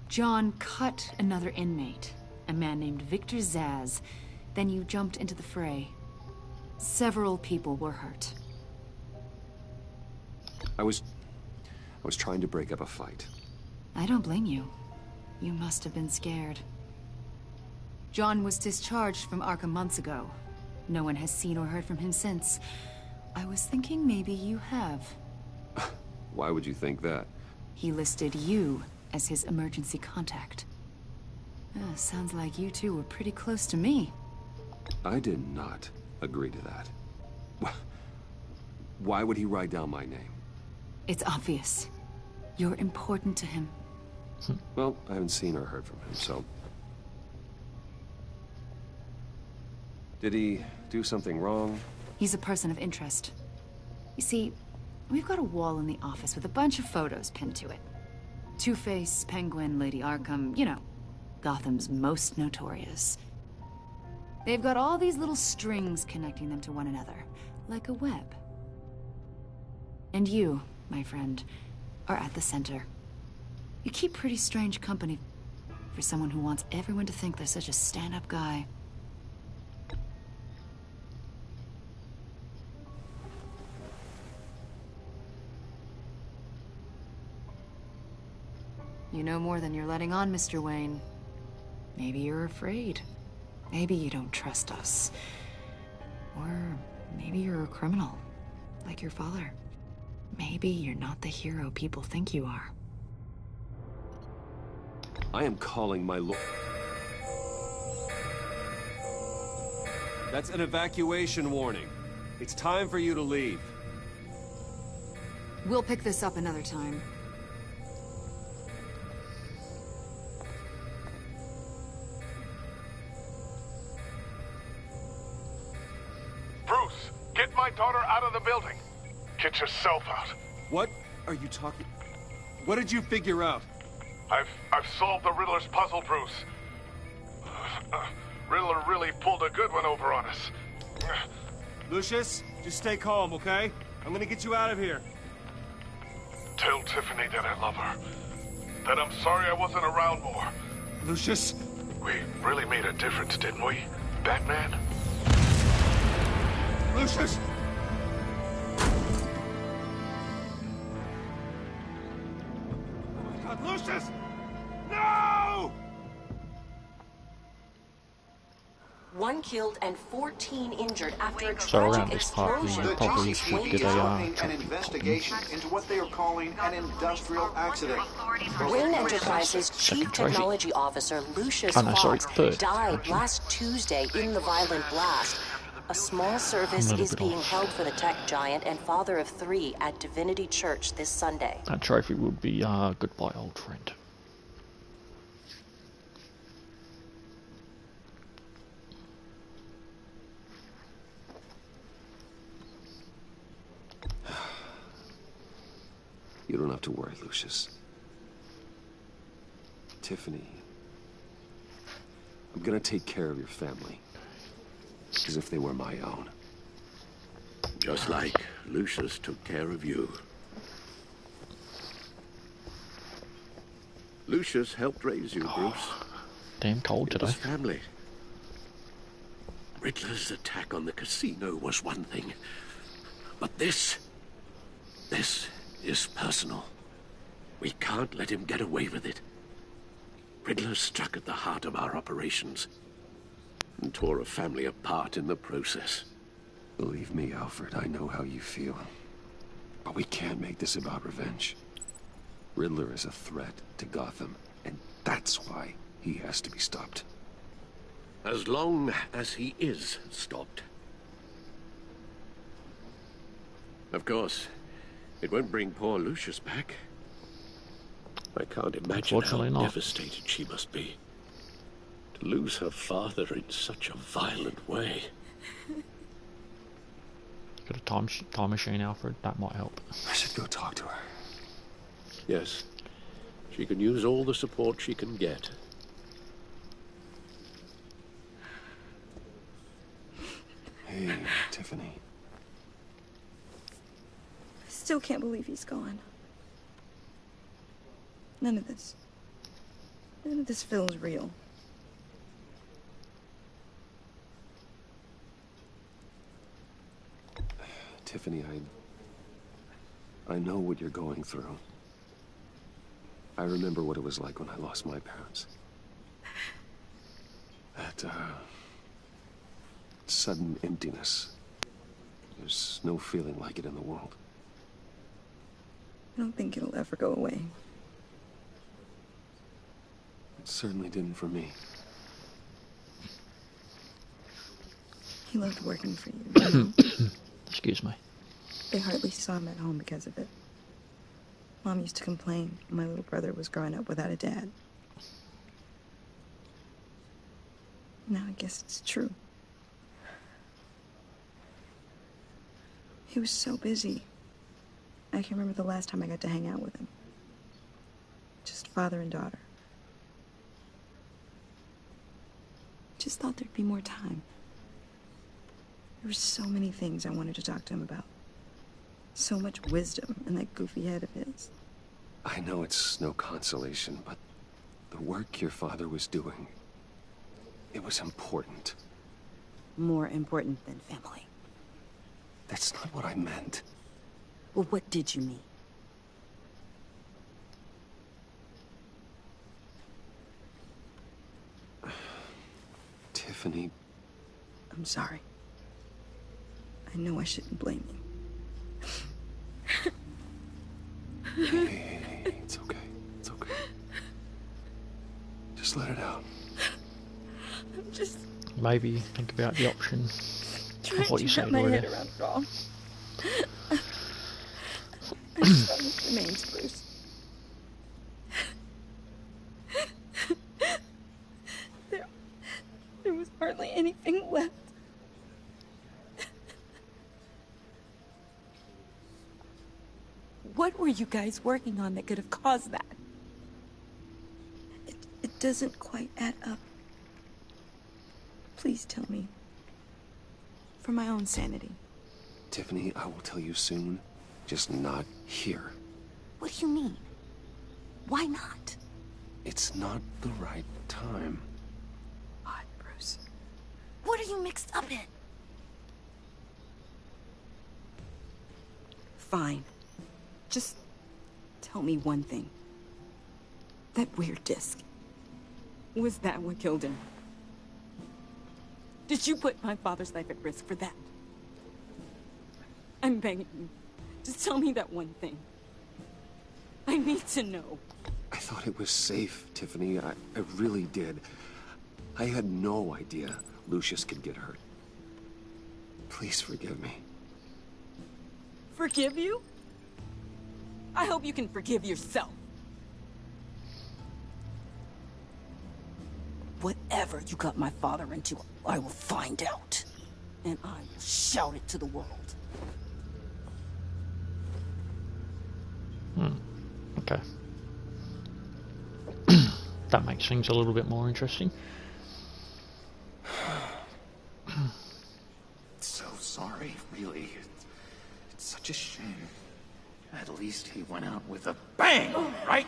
John cut another inmate, a man named Victor Zsasz. Then you jumped into the fray. Several people were hurt. I was trying to break up a fight. I don't blame you. You must have been scared. John was discharged from Arkham months ago. No one has seen or heard from him since. I was thinking maybe you have. Why would you think that? He listed you as his emergency contact. Sounds like you two were pretty close to me. I did not agree to that. Why would he write down my name? It's obvious. You're important to him. Well, I haven't seen or heard from him, so... Did he do something wrong? He's a person of interest. You see, we've got a wall in the office with a bunch of photos pinned to it. Two-Face, Penguin, Lady Arkham, you know, Gotham's most notorious. They've got all these little strings connecting them to one another, like a web. And you, my friend, are at the center. You keep pretty strange company for someone who wants everyone to think they're such a stand-up guy. You know more than you're letting on, Mr. Wayne. Maybe you're afraid. Maybe you don't trust us. Or maybe you're a criminal, like your father. Maybe you're not the hero people think you are. I am calling my lord. That's an evacuation warning. It's time for you to leave. We'll pick this up another time. Bruce, get my daughter out of the building. Get yourself out. What are you talking? What did you figure out? I've solved the Riddler's puzzle, Bruce. Riddler really pulled a good one over on us. Lucius, just stay calm, okay? I'm gonna get you out of here. Tell Tiffany that I love her. That I'm sorry I wasn't around more. Lucius? We really made a difference, didn't we, Batman? Lucius! Oh my God, Lucius! No! One killed and 14 injured after a So around tragic this part, explosion. we probably should get a Opening an investigation into what they are calling an industrial accident. Wayne Enterprises Chief trophy. Technology Officer Lucius Oh, no, sorry, Fox third died last Tuesday in the violent blast. A small service A little is bit being off. held for the tech giant and father of 3 at Divinity Church this Sunday. That trophy would be goodbye, old friend. You don't have to worry, Lucius. Tiffany, I'm gonna take care of your family. As if they were my own. Just like Lucius took care of you. Lucius helped raise you, Bruce. Damn cold It today. was family. Riddler's attack on the casino was one thing. But this is personal. We can't let him get away with it. Riddler struck at the heart of our operations and tore a family apart in the process. Believe me, Alfred, I know how you feel. But we can't make this about revenge. Riddler is a threat to Gotham, and that's why he has to be stopped. As long as he is stopped. Of course, it won't bring poor Lucius back. I can't imagine how Unfortunately not. devastated she must be. To lose her father in such a violent way. Got a time machine, Alfred? That might help. I should go talk to her. Yes, she can use all the support she can get. Hey, Tiffany. I still can't believe he's gone. None of this feels real. Tiffany, I know what you're going through. I remember what it was like when I lost my parents. That, sudden emptiness. There's no feeling like it in the world. I don't think it'll ever go away. It certainly didn't for me. He loved working for you. Excuse me. They hardly saw him at home because of it. Mom used to complain my little brother was growing up without a dad. Now I guess it's true. He was so busy. I can remember the last time I got to hang out with him. Just father and daughter. Just thought there'd be more time. There were so many things I wanted to talk to him about. So much wisdom in that goofy head of his. I know it's no consolation, but the work your father was doing, it was important. More important than family. That's not what I meant. Well, what did you mean? Tiffany. I'm sorry. I know I shouldn't blame you. Hey, it's okay. It's okay. Just let it out. I'm just Maybe think about the option trying of what to you wrap said my already. head around it all. I just thought this remains, Bruce. There was hardly anything left. What were you guys working on that could have caused that? It doesn't quite add up. Please tell me. For my own sanity. Tiffany, I will tell you soon. Just not here. What do you mean? Why not? It's not the right time. Odd, Bruce. What are you mixed up in? Fine. Just tell me one thing. That weird disc. Was that what killed him? Did you put my father's life at risk for that? I'm begging you. Just tell me that one thing. I need to know. I thought it was safe, Tiffany. I really did. I had no idea Lucius could get hurt. Please forgive me. Forgive you? I hope you can forgive yourself. Whatever you got my father into, I will find out. And I will shout it to the world. Okay. That makes things a little bit more interesting. So sorry, really. It's such a shame. At least he went out with a bang, right?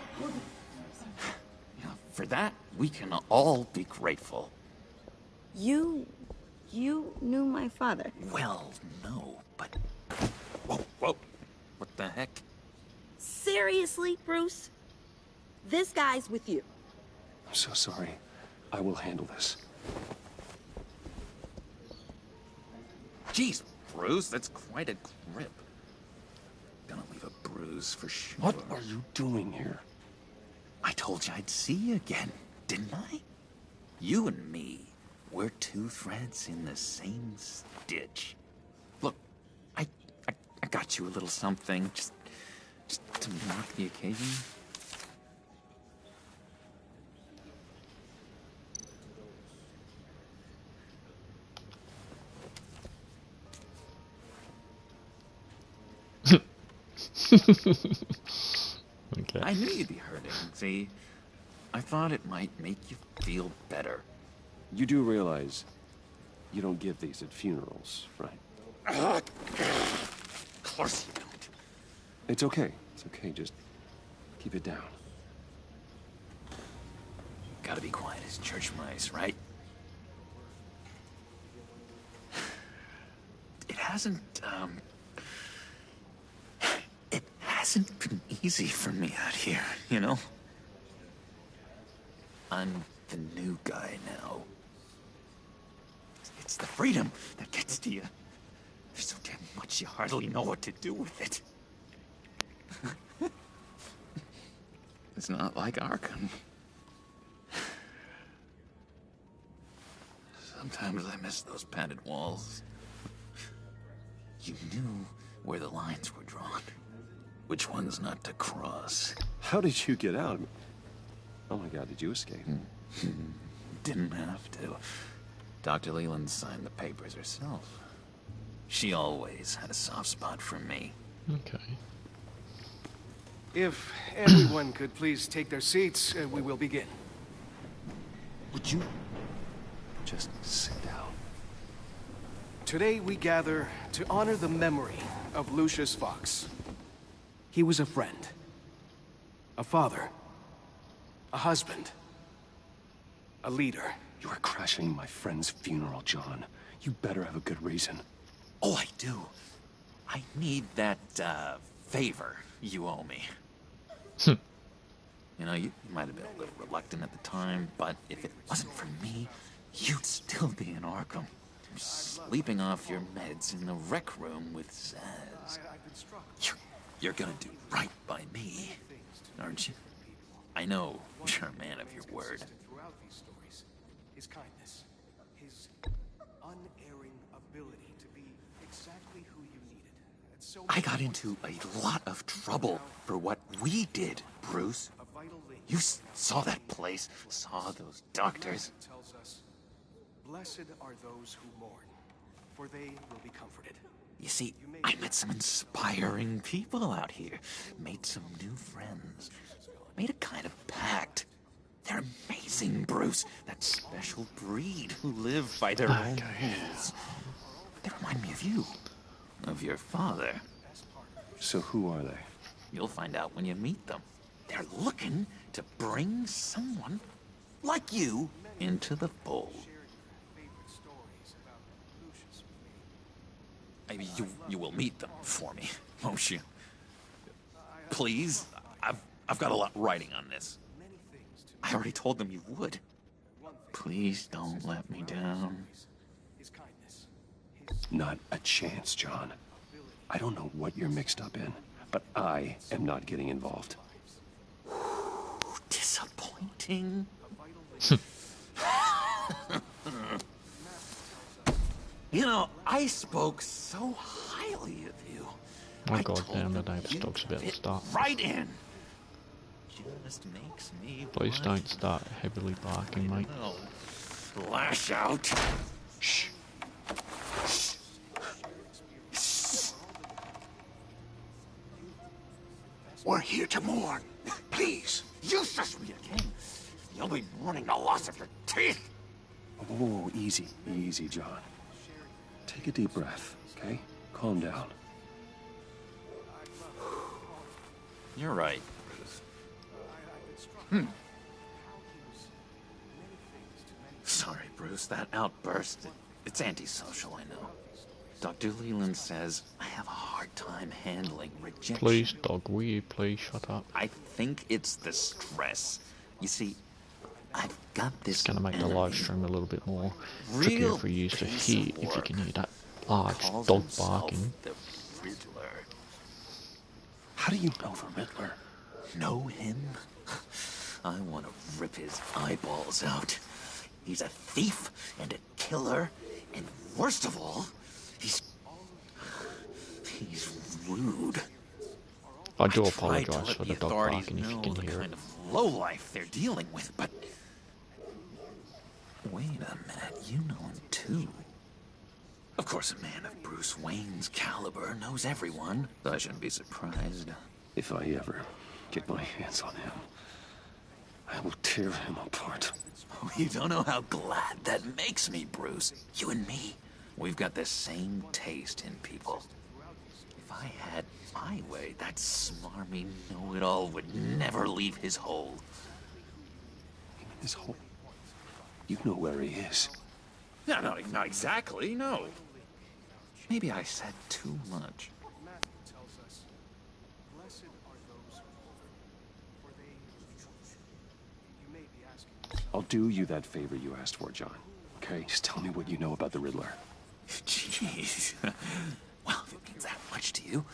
Yeah, for that, we can all be grateful. You knew my father? Well, no, but... Whoa. What the heck? Seriously, Bruce? This guy's with you. I'm so sorry. I will handle this. Jeez, Bruce, that's quite a grip. Gonna leave a bruise for sure. What are you doing here? I told you I'd see you again, didn't I? You and me, we're two threads in the same stitch. Look, I got you a little something, just to mark the occasion. Okay. I knew you'd be hurting, see? I thought it might make you feel better. You do realize you don't give these at funerals, right? Of course you don't. It's okay. It's okay. Just keep it down. Gotta be quiet as church mice, right? It hasn't been easy for me out here, you know? I'm the new guy now. It's the freedom that gets to you. There's so damn much you hardly know what to do with it. It's not like Arkham. Sometimes I miss those padded walls. You knew where the lines were drawn. Which ones not to cross. How did you get out? Oh my God, did you escape? Didn't have to. Dr. Leland signed the papers herself. She always had a soft spot for me. Okay. If everyone could please take their seats, we will begin. Would you just sit down? Today we gather to honor the memory of Lucius Fox. He was a friend, a father, a husband, a leader. You are crashing my friend's funeral, John. You better have a good reason. Oh, I do. I need that, favor you owe me. You know, you might have been a little reluctant at the time, but if it wasn't for me, you'd still be in Arkham. Sleeping off your meds in the rec room with Zaz. You're gonna do right by me, aren't you? I know you're a man of your word. Throughout these stories, his kindness, his unerring ability to be exactly who you needed. I got into a lot of trouble for what we did, Bruce. You saw that place, saw those doctors. Tells us, blessed are those who mourn, for they will be comforted. You see, I met some inspiring people out here, made some new friends, made a kind of pact. They're amazing, Bruce. That special breed who live by their own rules. They remind me of you, of your father. So who are they? You'll find out when you meet them. They're looking to bring someone like you into the fold. Maybe you will meet them for me, won't you? Please, I've got a lot writing on this. I already told them you would. Please don't let me down. Not a chance, John. I don't know what you're mixed up in, but I am not getting involved. Disappointing. You know, I spoke so highly of you. Oh god damn, the neighbour's dog's about to start. Right in. Just makes me. Please don't start heavily barking, mate. Lash out. Shh. We're here to mourn. Please, Useless we again. You'll be mourning the loss of your teeth. Whoa, easy, easy, John. Take a deep breath, okay? Calm down. You're right. Sorry, Bruce. That outburst, it's antisocial, I know. Dr. Leland says I have a hard time handling rejection. Please, dog, will you please shut up? I think it's the stress. You see, I've got this. It's going to make the live stream a little bit more trickier for you to hear if you can hear that large dog barking. The Riddler. How do you know the Riddler? Know him? I want to rip his eyeballs out. He's a thief and a killer, and worst of all, he's rude. I do apologise for the dog barking if you can hear it. Kind of lowlife they're dealing with, but wait a minute, you know him too. Of course, a man of Bruce Wayne's caliber knows everyone. I shouldn't be surprised. If I ever get my hands on him, I will tear him apart. Oh, you don't know how glad that makes me, Bruce. You and me, we've got the same taste in people. If I had my way, that smarmy know-it-all would never leave his hole. His hole? You know where he is. No, not exactly, no. Maybe I said too much. I'll do you that favor you asked for, John. Okay? Just tell me what you know about the Riddler. Jeez. Well, if it means that much to you.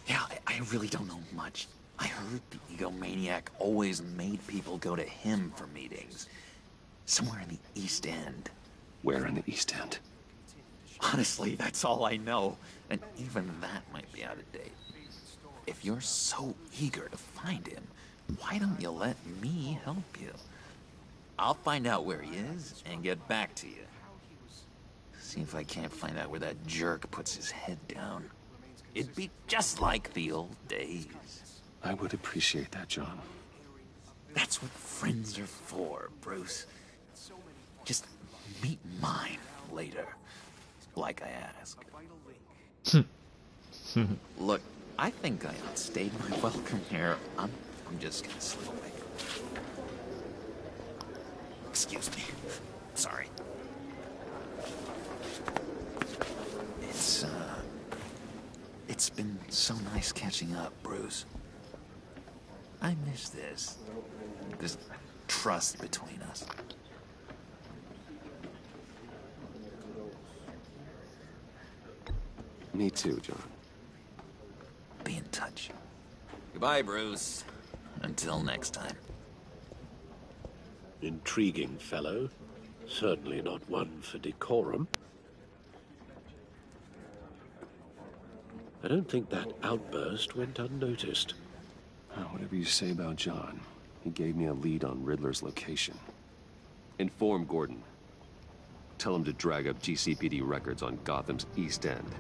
Yeah, I really don't know much. I heard the egomaniac always made people go to him for meetings. Somewhere in the East End. Where in the East End? Honestly, that's all I know. And even that might be out of date. If you're so eager to find him, why don't you let me help you? I'll find out where he is and get back to you. See if I can't find out where that jerk puts his head down. It'd be just like the old days. I would appreciate that, John. That's what friends are for, Bruce. Just meet mine later, like I asked. Look, I think I outstayed my welcome here. I'm just gonna slip away. Excuse me. Sorry. It's been so nice catching up, Bruce. I miss this trust between us. Me too, John. Be in touch. Goodbye, Bruce. Until next time. Intriguing fellow. Certainly not one for decorum. I don't think that outburst went unnoticed. Whatever you say about John, he gave me a lead on Riddler's location. Inform Gordon. Tell him to drag up GCPD records on Gotham's East End.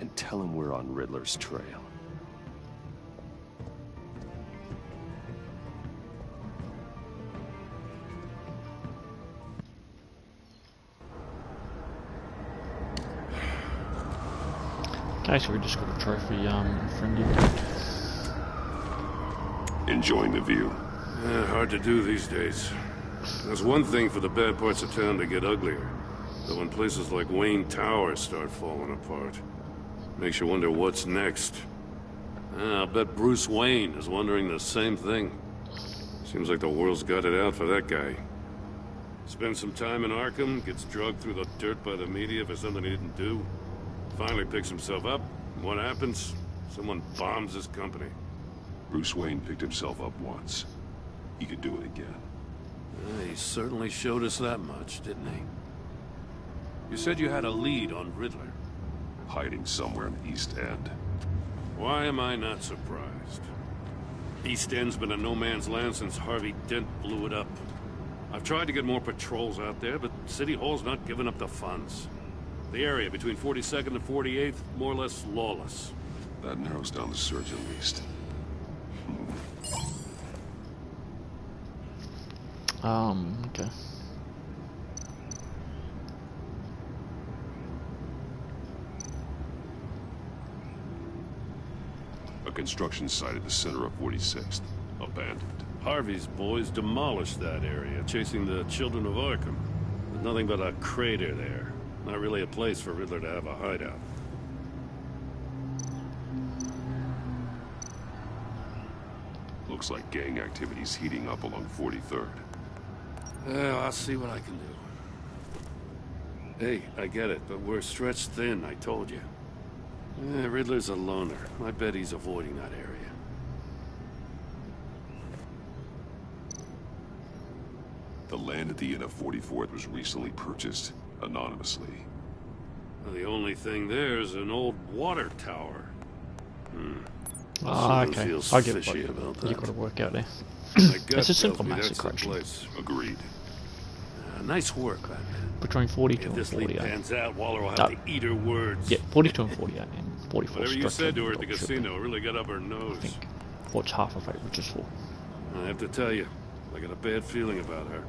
And tell him we're on Riddler's trail. Okay, so we just got a trophy friend in. Enjoying the view. Hard to do these days. There's one thing for the bad parts of town to get uglier. But when places like Wayne Tower start falling apart, makes you wonder what's next. I'll bet Bruce Wayne is wondering the same thing. Seems like the world's got it out for that guy. Spends some time in Arkham, gets drugged through the dirt by the media for something he didn't do. Finally picks himself up. What happens? Someone bombs his company. Bruce Wayne picked himself up once. He could do it again. He certainly showed us that much, didn't he? You said you had a lead on Riddler. Hiding somewhere in the East End. Why am I not surprised? East End's been a no-man's land since Harvey Dent blew it up. I've tried to get more patrols out there, but City Hall's not giving up the funds. The area between 42nd and 48th, more or less lawless. That narrows down the search at least. Okay. A construction site at the center of 46th. Abandoned. Harvey's boys demolished that area, chasing the children of Arkham. There's nothing but a crater there. Not really a place for Riddler to have a hideout. Looks like gang activity's heating up along 43rd. Well, I'll see what I can do. Hey, I get it, but we're stretched thin, I told you. Riddler's a loner. I bet he's avoiding that area. The land at the end of 44th was recently purchased, anonymously. Well, the only thing there is an old water tower. Okay. I get what you've got to work out there. It's a simple massacre. Agreed. Nice work, Batman. Between 42 and 48. If this lead pans out, Waller will have to eat her words. Yeah, 42 and 48 and 44. Whatever you said to her at the casino really got up her nose. I think. What's half of it, which is full. I have to tell you, I got a bad feeling about her.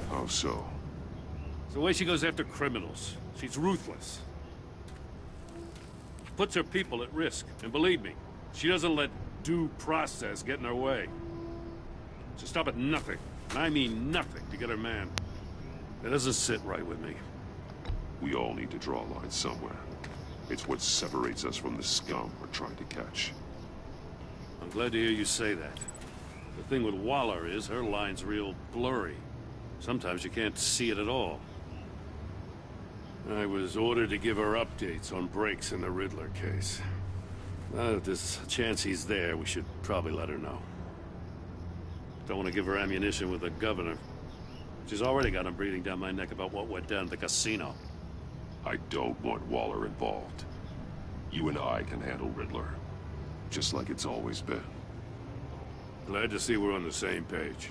How so? It's the way she goes after criminals. She's ruthless. Puts her people at risk. And believe me, she doesn't let due process get in her way. She'll stop at nothing, and I mean nothing, to get her man. That doesn't sit right with me. We all need to draw a line somewhere. It's what separates us from the scum we're trying to catch. I'm glad to hear you say that. The thing with Waller is her line's real blurry. Sometimes you can't see it at all. I was ordered to give her updates on breaks in the Riddler case. If there's a chance he's there, we should probably let her know. Don't want to give her ammunition with the governor. She's already got him breathing down my neck about what went down at the casino. I don't want Waller involved. You and I can handle Riddler. Just like it's always been. Glad to see we're on the same page.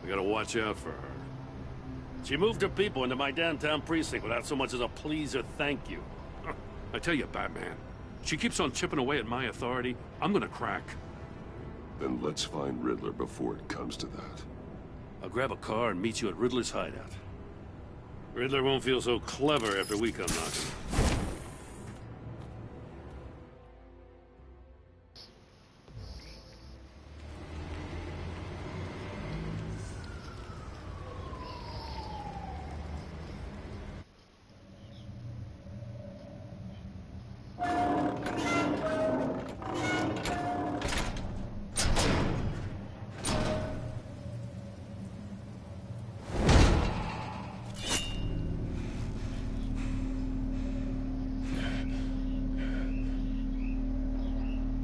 We gotta watch out for her. She moved her people into my downtown precinct without so much as a please or thank you. I tell you, Batman, she keeps on chipping away at my authority. I'm gonna crack. Then let's find Riddler before it comes to that. I'll grab a car and meet you at Riddler's hideout. Riddler won't feel so clever after we come knocking.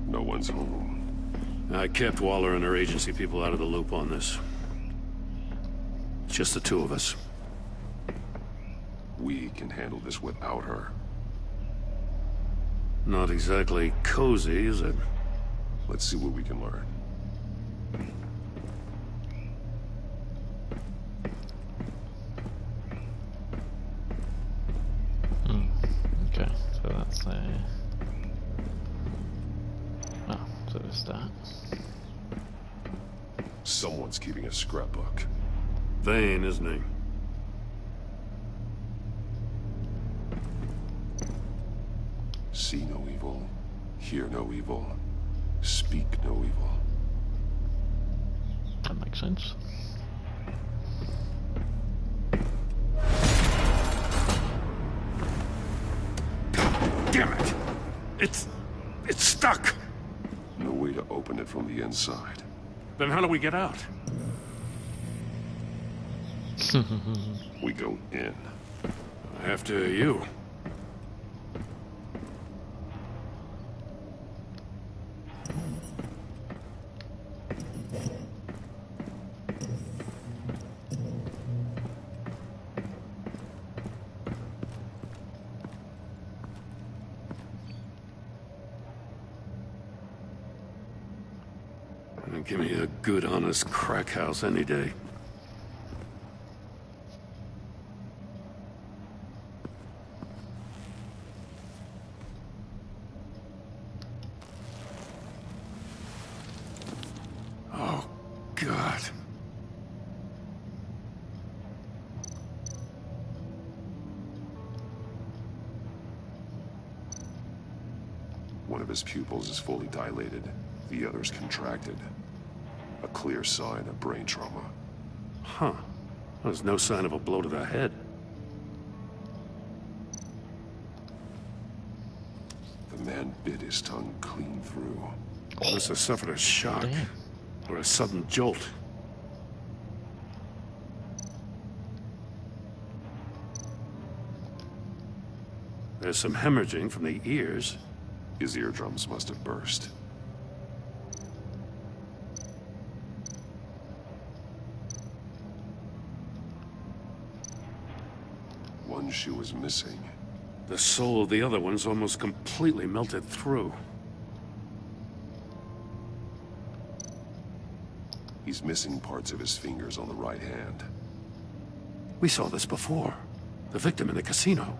No one's home. I kept Waller and her agency people out of the loop on this. It's just the two of us. We can handle this without her. Not exactly cozy, is it? Let's see what we can learn. Okay, so that's there. Oh, so there's that. Someone's keeping a scrapbook. Vane, isn't he? See no evil, hear no evil, speak no evil. That makes sense. Damn it! It's stuck! No way to open it from the inside. Then how do we get out? We go in. After you. Give me a good, honest crack house any day. Oh, God. One of his pupils is fully dilated. The other's contracted. A clear sign of brain trauma. Huh. There's no sign of a blow to the head. The man bit his tongue clean through. Must have suffered a shock. Or a sudden jolt. There's some hemorrhaging from the ears. His eardrums must have burst. One shoe was missing. The sole of the other one's almost completely melted through. He's missing parts of his fingers on the right hand. We saw this before. The victim in the casino.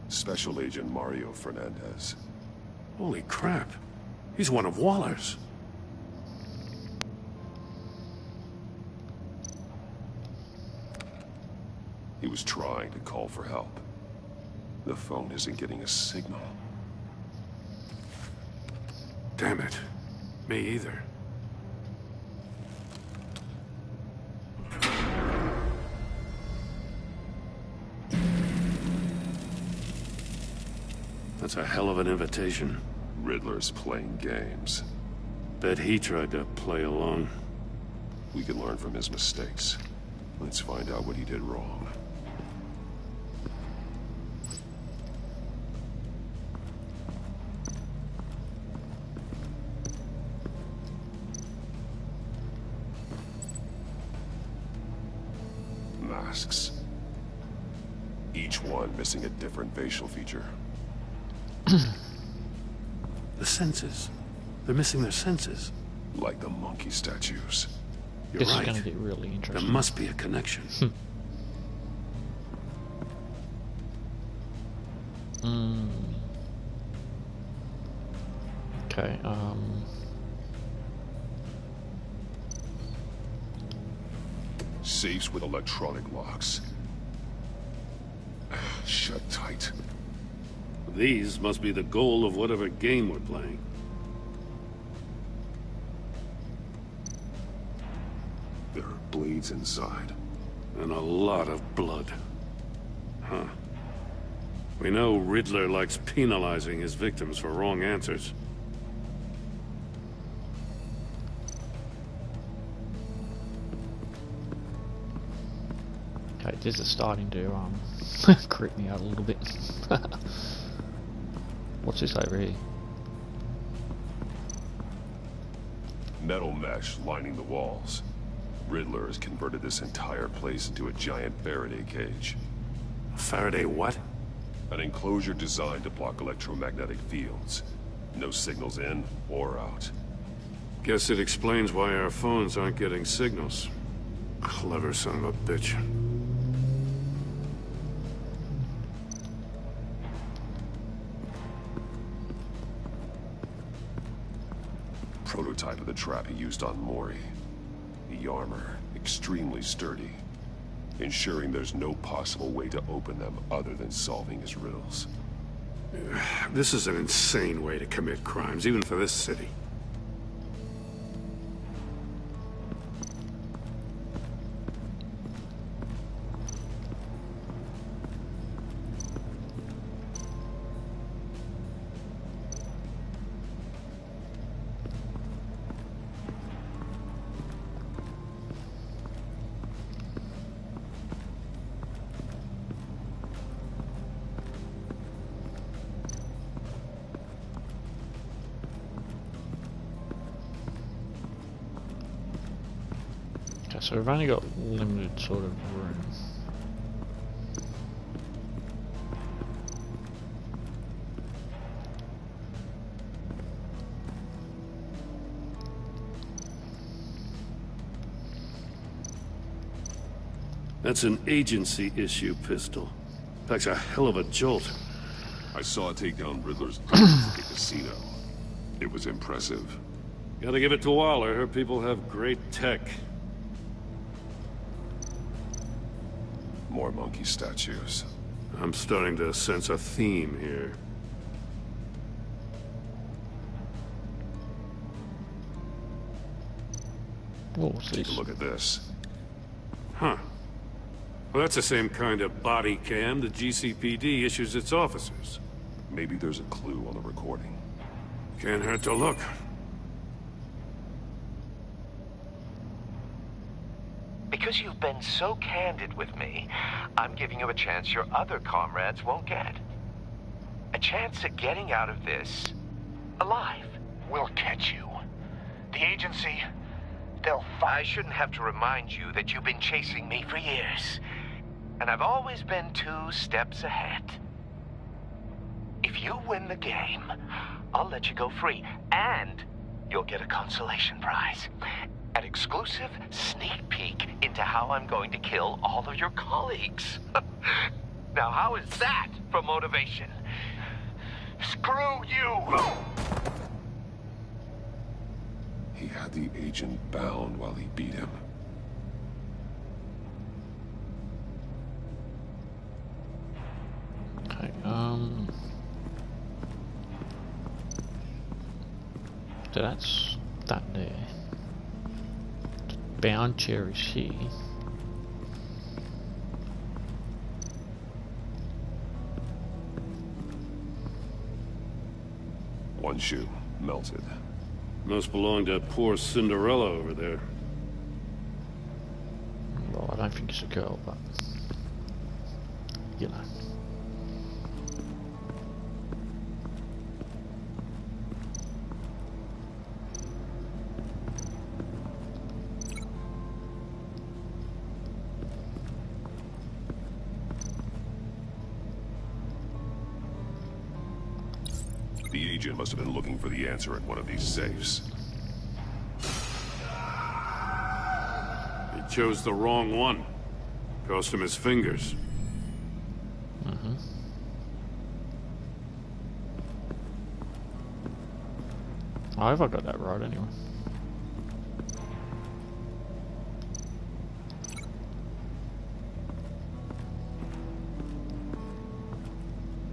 Special Agent Mario Fernandez. Holy crap. He's one of Waller's. He was trying to call for help. The phone isn't getting a signal. Damn it. Me either. That's a hell of an invitation. Riddler's playing games. Bet he tried to play along. We can learn from his mistakes. Let's find out what he did wrong. Masks. Each one missing a different facial feature. The senses. They're missing their senses. Like the monkey statues. You're This right. is going to get really interesting. There must be a connection. Okay, Safes with electronic locks. Shut tight. These must be the goal of whatever game we're playing. There are blades inside. And a lot of blood. Huh. We know Riddler likes penalizing his victims for wrong answers. okay, this is starting to creep me out a little bit. What's this over here? Metal mesh lining the walls. Riddler has converted this entire place into a giant Faraday cage. A Faraday what? An enclosure designed to block electromagnetic fields. No signals in or out. Guess it explains why our phones aren't getting signals. Clever son of a bitch. Prototype of the trap he used on Mori. The armor, extremely sturdy, ensuring there's no possible way to open them other than solving his riddles. This is an insane way to commit crimes, even for this city. So we've only got limited sort of room. That's an agency issue pistol. Packs a hell of a jolt. I saw it take down Riddler's guns at the casino. It was impressive. Gotta give it to Waller. Her people have great tech. More monkey statues. I'm starting to sense a theme here. Take a look at this. Huh. Well, that's the same kind of body cam the GCPD issues its officers. Maybe there's a clue on the recording. Can't hurt to look. Because you've been so candid with me, I'm giving you a chance your other comrades won't get. A chance at getting out of this alive. We'll catch you. The agency, they'll I shouldn't have to remind you that you've been chasing me for years. And I've always been 2 steps ahead. If you win the game, I'll let you go free. And you'll get a consolation prize. An exclusive sneak peek into how I'm going to kill all of your colleagues. Now, how is that for motivation? Screw you! He had the agent bound while he beat him. Okay, so that's that there. The bound chair is here. One shoe, melted. Must belong to poor Cinderella over there. Well, I don't think it's a girl, but you know. The agent must have been looking for the answer in one of these safes. He chose the wrong one. Cost him his fingers. I hope I got that right anyway.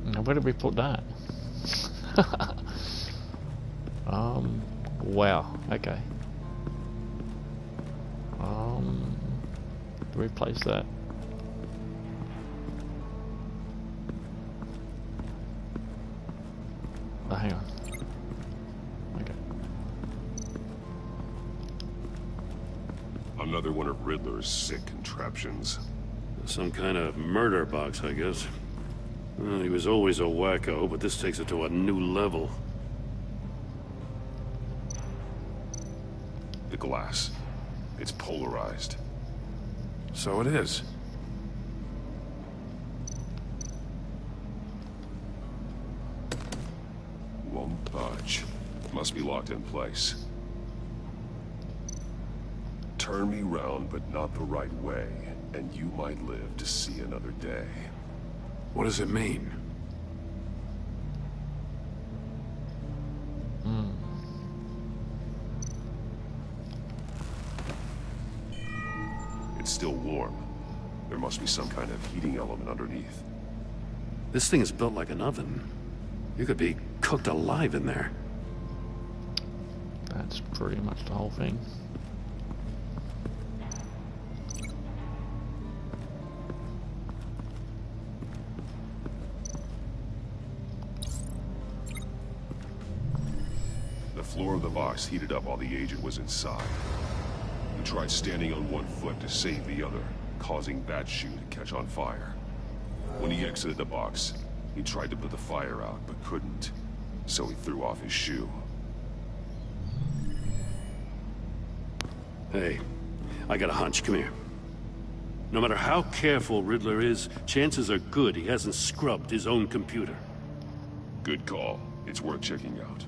Now where did we put that? Wow, okay. Replace that. Oh, hang on. Okay. Another one of Riddler's sick contraptions. Some kind of murder box, I guess. Well, he was always a wacko, but this takes it to a new level. The glass. It's polarized. So it is. Won't budge. Must be locked in place. Turn me round, but not the right way, and you might live to see another day. What does it mean? It's still warm. There must be some kind of heating element underneath. This thing is built like an oven. You could be cooked alive in there. That's pretty much the whole thing. The floor of the box heated up while the agent was inside. He tried standing on one foot to save the other, causing that shoe to catch on fire. When he exited the box, he tried to put the fire out, but couldn't, so he threw off his shoe. Hey, I got a hunch. Come here. No matter how careful Riddler is, chances are good he hasn't scrubbed his own computer. Good call. It's worth checking out.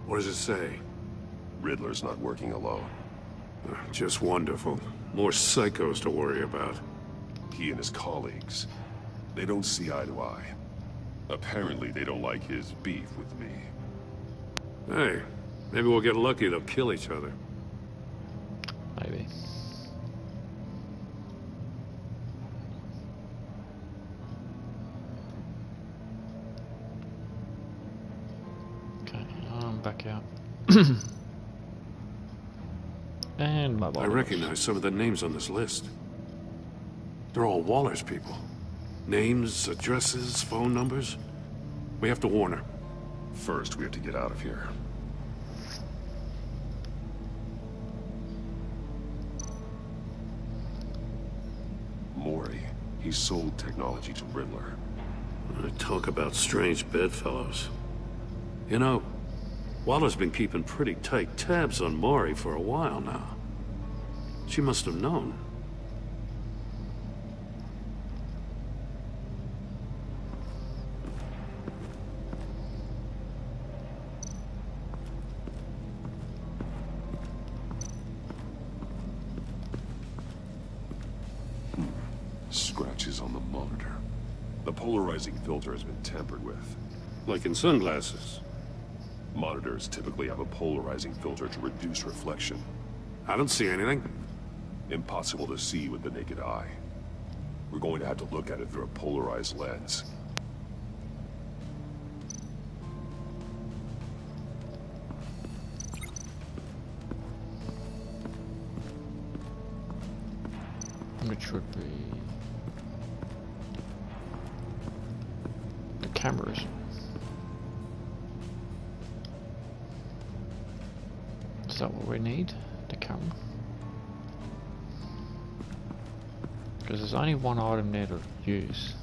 What does it say? Riddler's not working alone. Just wonderful. More psychos to worry about. He and his colleagues, they don't see eye to eye. Apparently they don't like his beef with me. Hey, maybe we'll get lucky they'll kill each other. Maybe. Okay, back out. And mobile. I recognize some of the names on this list. They're all Waller's people. Names, addresses, phone numbers. We have to warn her. First, we have to get out of here. Mori, he sold technology to Riddler. Talk about strange bedfellows. You know, Waller's been keeping pretty tight tabs on Mori for a while now. She must have known. Scratches on the monitor. The polarizing filter has been tampered with. Like in sunglasses. Monitors typically have a polarizing filter to reduce reflection. I don't see anything. Impossible to see with the naked eye. We're going to have to look at it through a polarized lens. Which would be the cameras. Is that what we need? The camera? Because there's only one item there to use.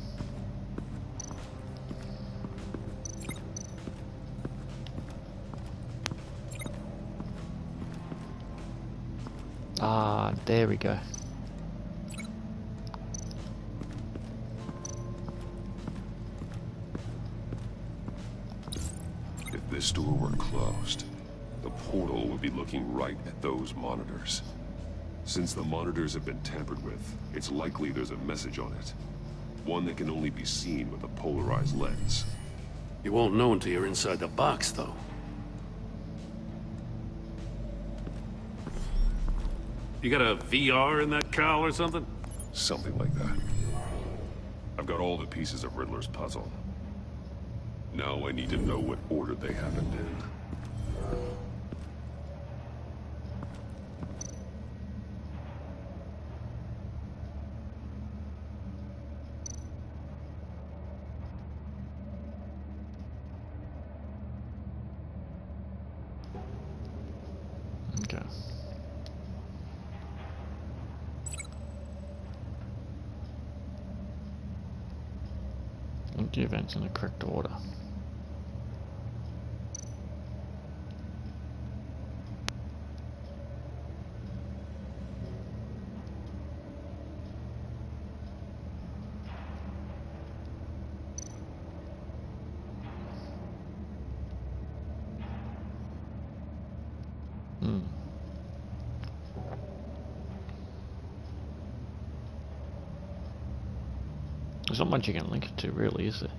Ah, there we go. If this door were closed, the portal would be looking right at those monitors. Since the monitors have been tampered with, it's likely there's a message on it. One that can only be seen with a polarized lens. You won't know until you're inside the box, though. You got a VR in that cowl or something? Something like that. I've got all the pieces of Riddler's puzzle. Now I need to know what order they happened in. Okay. Link the events in the correct order. There's not much you can link it to, really, is there?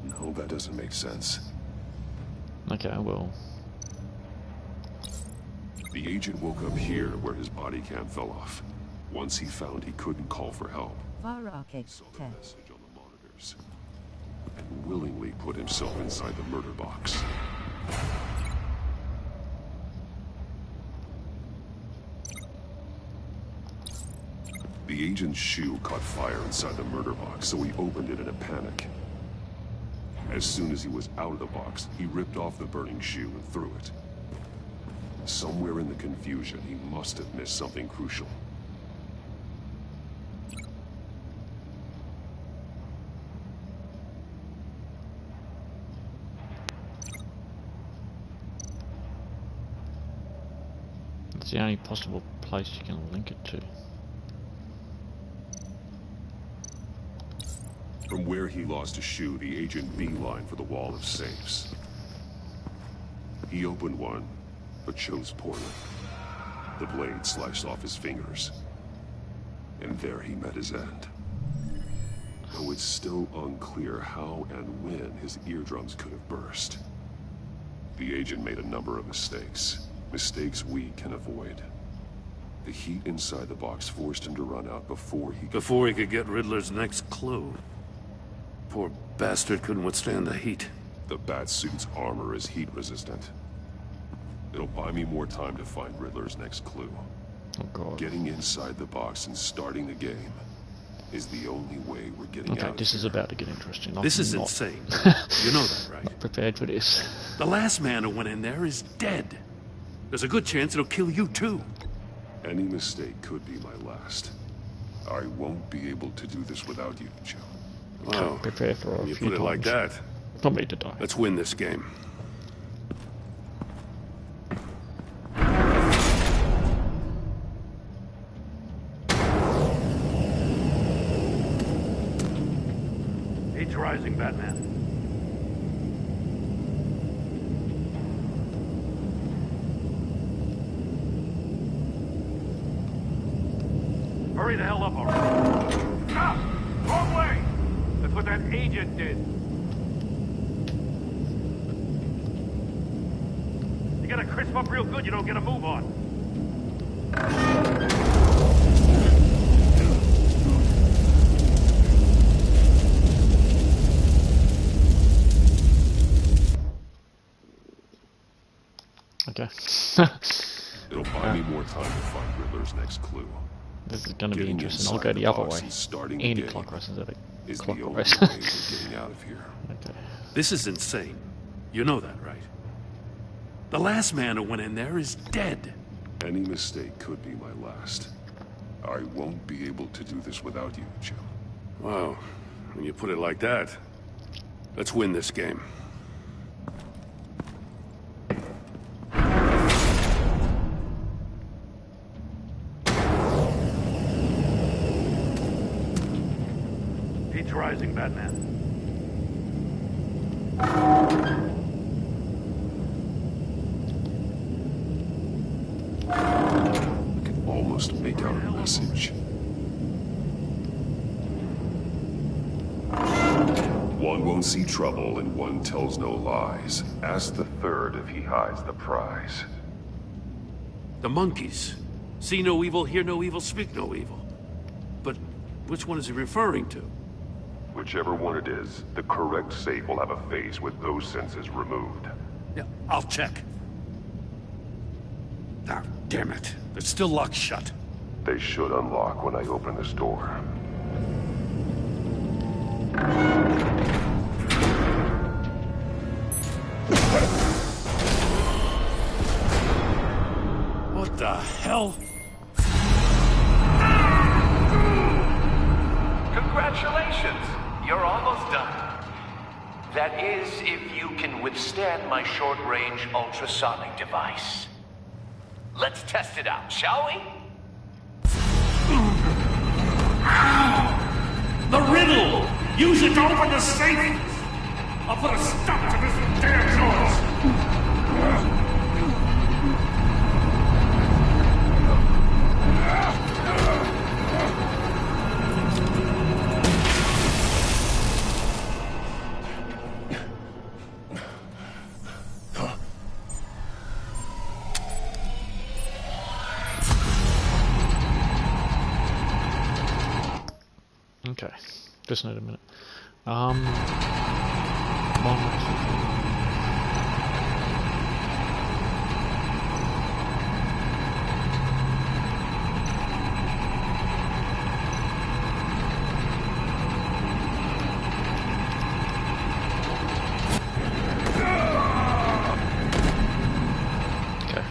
No, that doesn't make sense. Okay, well. The agent woke up here where his body cam fell off. Once he found he couldn't call for help, saw the message on the monitors, and willingly put himself inside the murder box. The agent's shoe caught fire inside the murder box, so he opened it in a panic. As soon as he was out of the box, he ripped off the burning shoe and threw it. Somewhere in the confusion, he must have missed something crucial. It's the only possible place you can link it to. From where he lost a shoe, the agent beelined for the wall of safes. He opened one, but chose poorly. The blade sliced off his fingers. And there he met his end. Though it's still unclear how and when his eardrums could have burst. The agent made a number of mistakes. Mistakes we can avoid. The heat inside the box forced him to run out before he could get Riddler's next clue. Poor bastard couldn't withstand the heat. The Batsuit's armor is heat resistant. It'll buy me more time to find Riddler's next clue. Oh God. Getting inside the box and starting the game is the only way we're getting out. Okay, this is about to get interesting. This is insane. You know that, right? Not prepared for this. The last man who went in there is dead. There's a good chance it'll kill you too. Any mistake could be my last. I won't be able to do this without you, Joe. Wow. Prepare for a When you few put it like that, not me to die. let's win this game. Heat's rising, Batman. Hurry the hell up already. Stop! Wrong way! That's what that agent did. You gotta crisp up real good, you don't get a move on. Okay. It'll buy me more time to find Riddler's next clue. This is going to be Getting interesting. I'll inside go the other box way. and starting the game Anti-clockwise instead is of the only clockwise. way we're getting out of here. Okay. This is insane. You know that, right? The last man who went in there is dead. Any mistake could be my last. I won't be able to do this without you, Jim. Wow. When you put it like that, let's win this game. Heat's rising, Batman. I can almost make out a message. One won't see trouble and one tells no lies. Ask the third if he hides the prize. The monkeys. See no evil, hear no evil, speak no evil. But which one is he referring to? Whichever one it is, the correct safe will have a face with those senses removed. Yeah, I'll check. Ah, damn it. They're still locked shut. They should unlock when I open this door. What the hell? Congratulations! You're almost done. That is, if you can withstand my short-range ultrasonic device. Let's test it out, shall we? The riddle! Use it to open the safe! I'll put a stop to this damn noise! Okay. Just need a minute. Okay.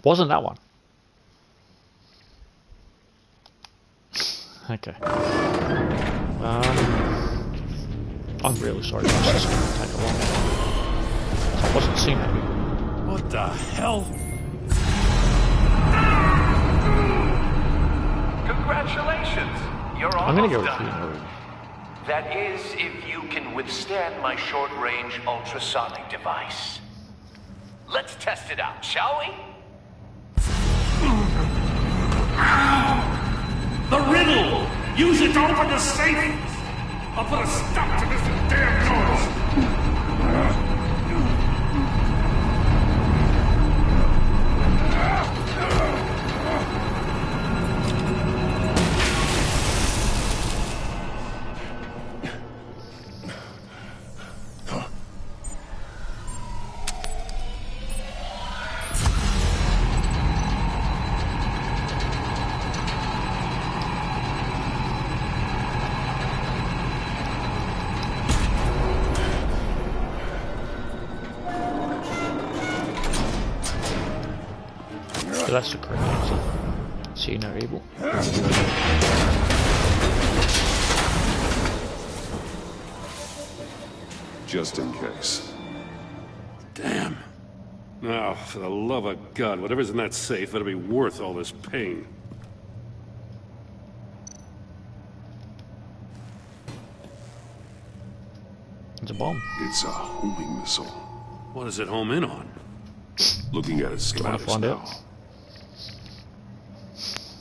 Wasn't that one? Okay. I'm really sorry. This is going to take a long time. I wasn't seeing that. What the hell? Congratulations! You're I'm going to go almost with done. you. That is, if you can withstand my short-range ultrasonic device. Let's test it out, shall we? The riddle! Use it to open the safe! I'll put a stop to this damn noise! So that's the correct answer. See no evil. Just in case. Damn. Now, for the love of God, whatever's in that safe better be worth all this pain. It's a bomb. It's a homing missile. What does it home in on? Looking at its Wanna schematics find now. out?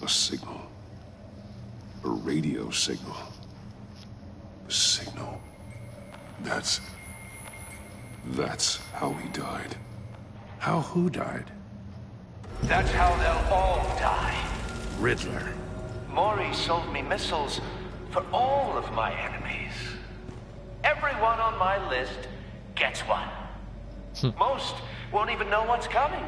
A signal. A radio signal. A signal. That's how he died. How who died? That's how they'll all die. Riddler. Mori sold me missiles for all of my enemies. Everyone on my list gets one. Most won't even know what's coming.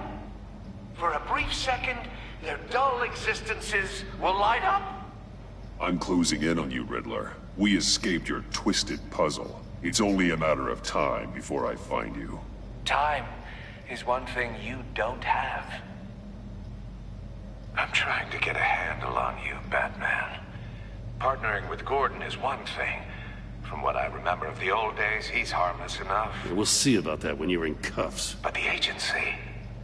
For a brief second, their dull existences will light up. I'm closing in on you, Riddler. We escaped your twisted puzzle. It's only a matter of time before I find you. Time is one thing you don't have. I'm trying to get a handle on you, Batman. Partnering with Gordon is one thing. From what I remember of the old days, he's harmless enough. Yeah, we'll see about that when you're in cuffs. But the agency,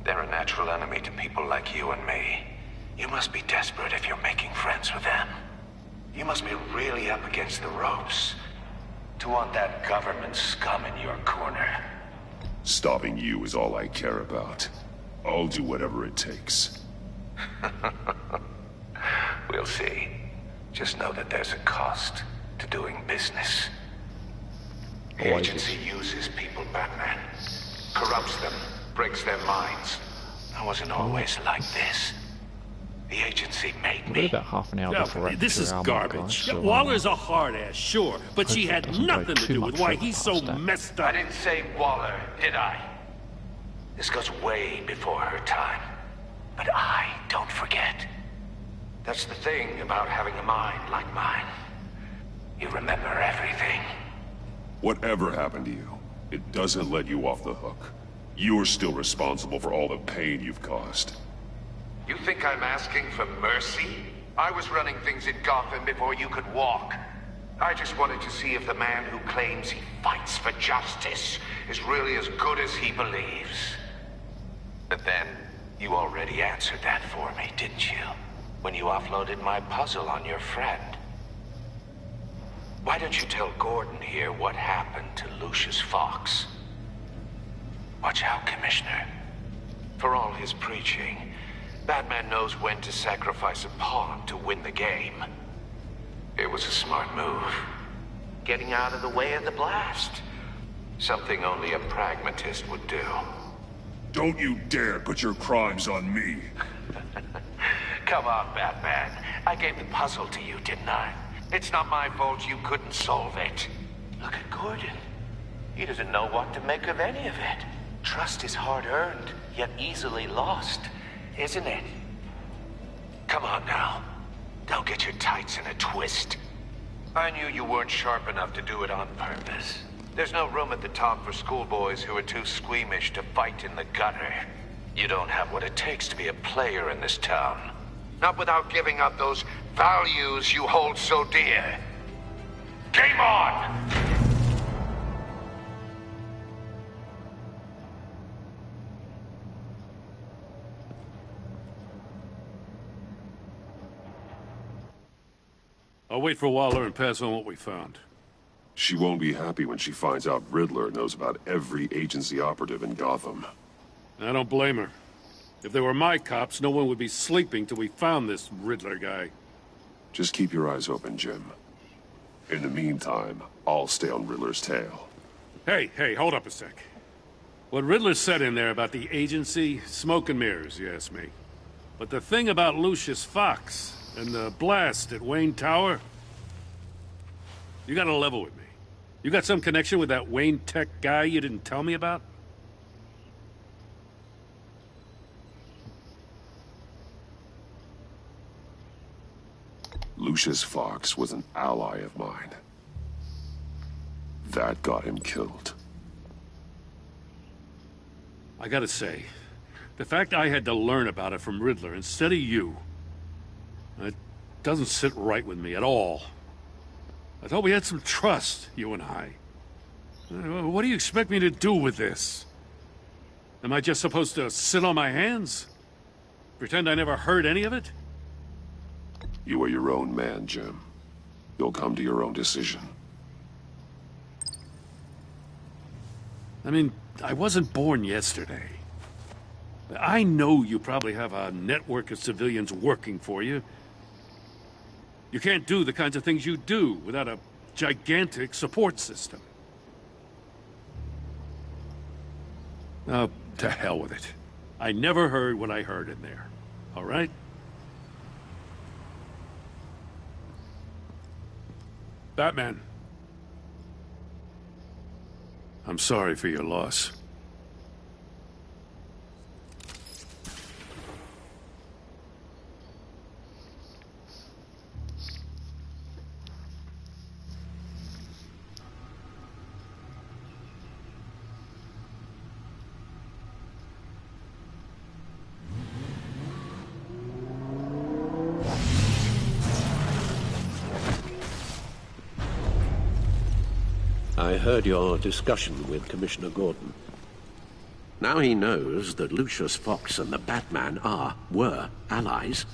they're a natural enemy to people like you and me. You must be desperate if you're making friends with them. You must be really up against the ropes to want that government scum in your corner. Stopping you is all I care about. I'll do whatever it takes. We'll see. Just know that there's a cost to doing business. The agency uses people, Batman. Corrupts them, breaks their minds. I wasn't always like this. The agency made We've me. got about half an hour before Yeah, this is our garbage. guys, so, Waller's a hard ass, sure, but she hopefully it had doesn't go nothing to too do with much why further he's so past that. messed I up. didn't say Waller, did I? This goes way before her time. But I don't forget. That's the thing about having a mind like mine. You remember everything. Whatever happened to you, it doesn't let you off the hook. You're still responsible for all the pain you've caused. You think I'm asking for mercy? I was running things in Gotham before you could walk. I just wanted to see if the man who claims he fights for justice is really as good as he believes. But then, you already answered that for me, didn't you? When you offloaded my puzzle on your friend. Why don't you tell Gordon here what happened to Lucius Fox? Watch out, Commissioner. For all his preaching, Batman knows when to sacrifice a pawn to win the game. It was a smart move. Getting out of the way of the blast. Something only a pragmatist would do. Don't you dare put your crimes on me. Come on, Batman. I gave the puzzle to you, didn't I? It's not my fault you couldn't solve it. Look at Gordon. He doesn't know what to make of any of it. Trust is hard-earned, yet easily lost, isn't it? Come on now. Don't get your tights in a twist. I knew you weren't sharp enough to do it on purpose. There's no room at the top for schoolboys who are too squeamish to fight in the gutter. You don't have what it takes to be a player in this town. Not without giving up those values you hold so dear. Game on! I'll wait for Waller and pass on what we found. She won't be happy when she finds out Riddler knows about every agency operative in Gotham. I don't blame her. If they were my cops, no one would be sleeping till we found this Riddler guy. Just keep your eyes open, Jim. In the meantime, I'll stay on Riddler's tail. Hey, hold up a sec. What Riddler said in there about the agency, smoke and mirrors, you ask me. But the thing about Lucius Fox and the blast at Wayne Tower, you gotta level with me. You got some connection with that Wayne Tech guy you didn't tell me about? Lucius Fox was an ally of mine. That got him killed. I gotta say, the fact I had to learn about it from Riddler instead of you, it doesn't sit right with me at all. I thought we had some trust, you and I. What do you expect me to do with this? Am I just supposed to sit on my hands? Pretend I never heard any of it? You are your own man, Jim. You'll come to your own decision. I mean, I wasn't born yesterday. I know you probably have a network of civilians working for you. You can't do the kinds of things you do without a gigantic support system. Oh, to hell with it. I never heard what I heard in there. All right? Batman. I'm sorry for your loss. I heard your discussion with Commissioner Gordon. Now he knows that Lucius Fox and the Batman were allies.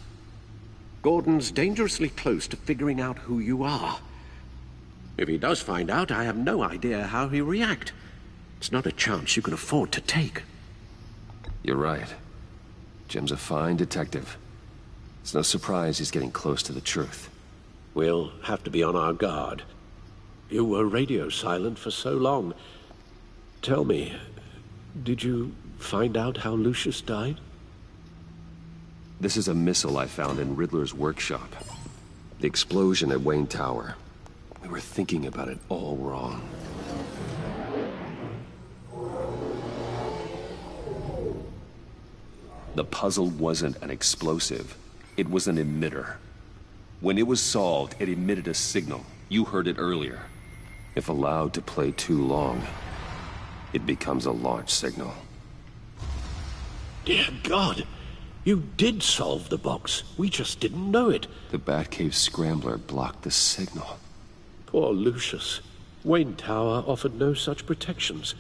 Gordon's dangerously close to figuring out who you are. If he does find out, I have no idea how he'll react. It's not a chance you can afford to take. You're right. Jim's a fine detective. It's no surprise he's getting close to the truth. We'll have to be on our guard. You were radio silent for so long. Tell me, did you find out how Lucius died? This is a missile I found in Riddler's workshop. The explosion at Wayne Tower. We were thinking about it all wrong. The puzzle wasn't an explosive. It was an emitter. When it was solved, it emitted a signal. You heard it earlier. If allowed to play too long, it becomes a launch signal. Dear God, you did solve the box. We just didn't know it. The Batcave Scrambler blocked the signal. Poor Lucius. Wayne Tower offered no such protections.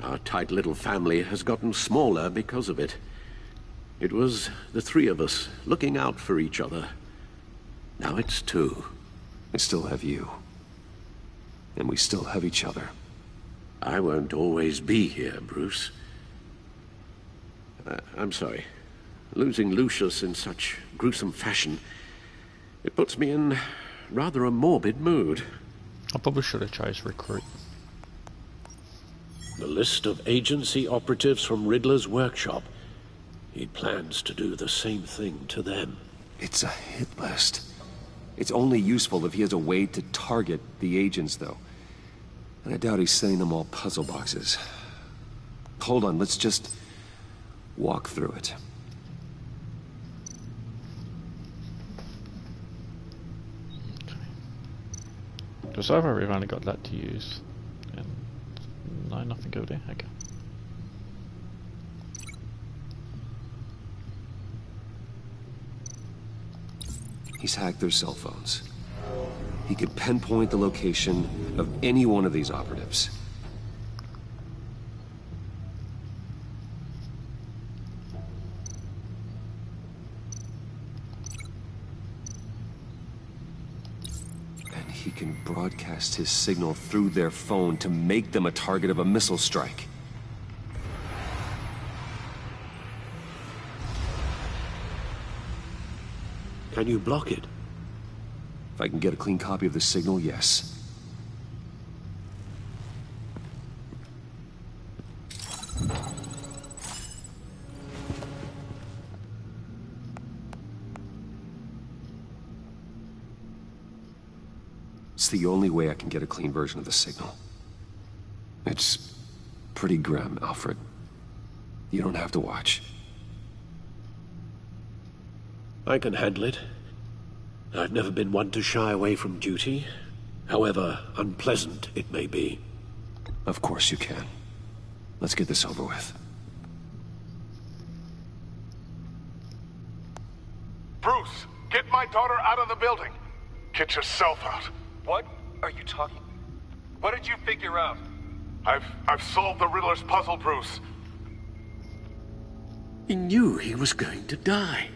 Our tight little family has gotten smaller because of it. It was the three of us looking out for each other. Now it's two. I still have you. And we still have each other. I won't always be here, Bruce. I'm sorry. Losing Lucius in such gruesome fashion, it puts me in rather a morbid mood. I probably should have chose recruit. The list of agency operatives from Riddler's workshop. He plans to do the same thing to them. It's a hit list. It's only useful if he has a way to target the agents, though. And I doubt he's sending them all puzzle boxes. Hold on, let's just walk through it. Okay. So far we've only got that to use. And no, nothing over there. Okay. He's hacked their cell phones. He could pinpoint the location of any one of these operatives. And he can broadcast his signal through their phone to make them a target of a missile strike. Can you block it? If I can get a clean copy of the signal, yes. It's the only way I can get a clean version of the signal. It's pretty grim, Alfred. You don't have to watch. I can handle it. I've never been one to shy away from duty, however unpleasant it may be. Of course you can. Let's get this over with. Bruce, get my daughter out of the building. Get yourself out. What are you talking? What did you figure out? I've solved the Riddler's puzzle, Bruce. He knew he was going to die.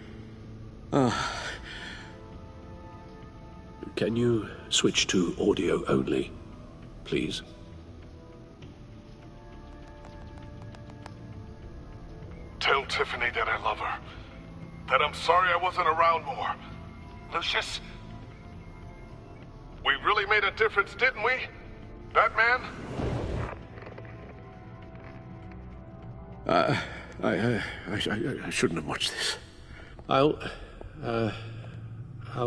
Can you switch to audio only, please? Tell Tiffany that I love her. That I'm sorry I wasn't around more. Lucius? We really made a difference, didn't we? Batman? I shouldn't have watched this. I'll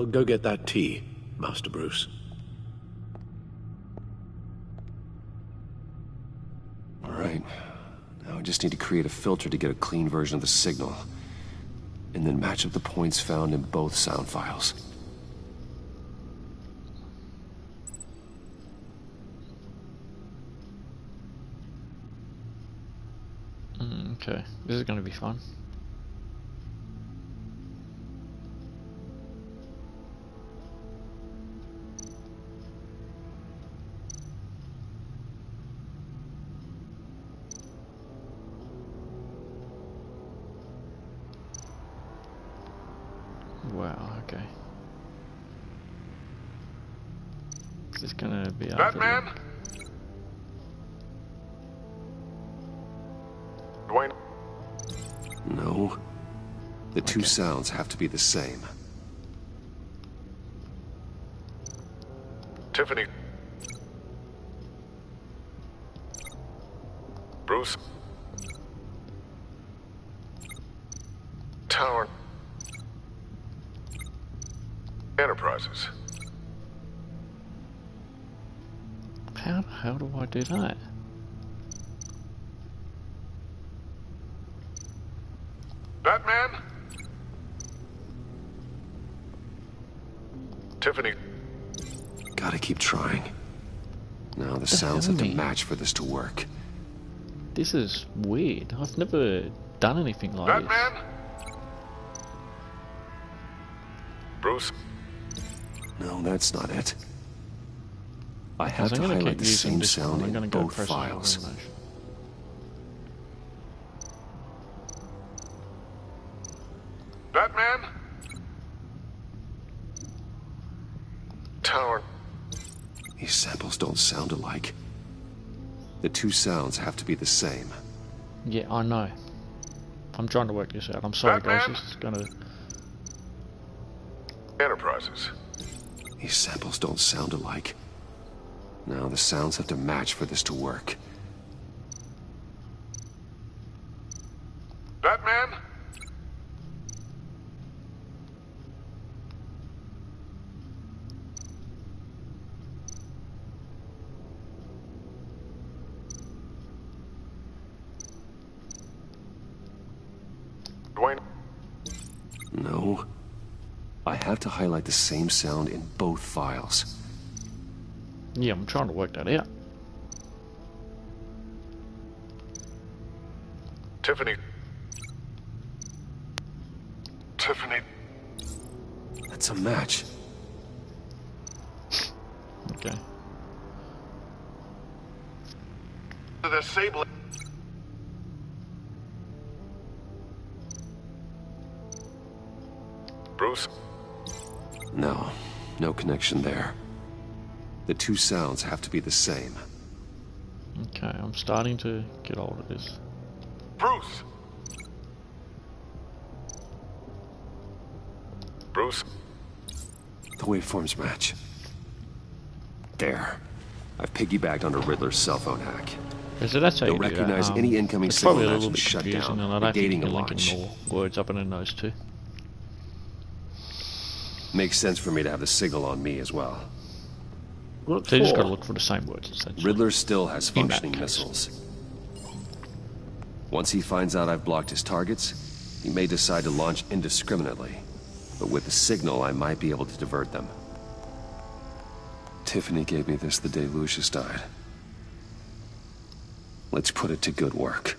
go get that tea, Master Bruce. All right. Now I just need to create a filter to get a clean version of the signal. And then match up the points found in both sound files. Okay, this is going to be fun. Wow, okay. Is this going to be Batman? Dwayne? No. The two sounds have to be the same. Tiffany. Bruce. Tower. Enterprises. How do I do that? Batman? Tiffany. Gotta keep trying. Now the sounds have to match for this to work. This is weird. I've never done anything like Batman? Bruce? No, that's not it. I have to highlight the same sound in both files. Batman? Tower. These samples don't sound alike. The two sounds have to be the same. Yeah, I know. I'm trying to work this out. I'm sorry, Batman? guys. This is gonna... Enterprises. These samples don't sound alike. Now the sounds have to match for this to work. Batman? Dwayne? No. I have to highlight the same sound in both files. Yeah, I'm trying to work that out. Tiffany. Tiffany. That It's a match. Okay. The Sable. Bruce? No, no connection there. The two sounds have to be the same. Okay, I'm starting to get hold of this. Bruce! Bruce? The waveforms match. There. I've piggybacked onto Riddler's cell phone hack. So that's how They'll you do that. recognize any incoming it's signal probably a match little and bit shut confusing, down, and I don't think you negating a can link launch. more words up in those two. Makes sense for me to have the signal on me as well. So you just got to look for the same words, essentially. Riddler still has In that functioning case. missiles. Once he finds out I've blocked his targets, he may decide to launch indiscriminately. But with the signal, I might be able to divert them. Tiffany gave me this the day Lucius died. Let's put it to good work.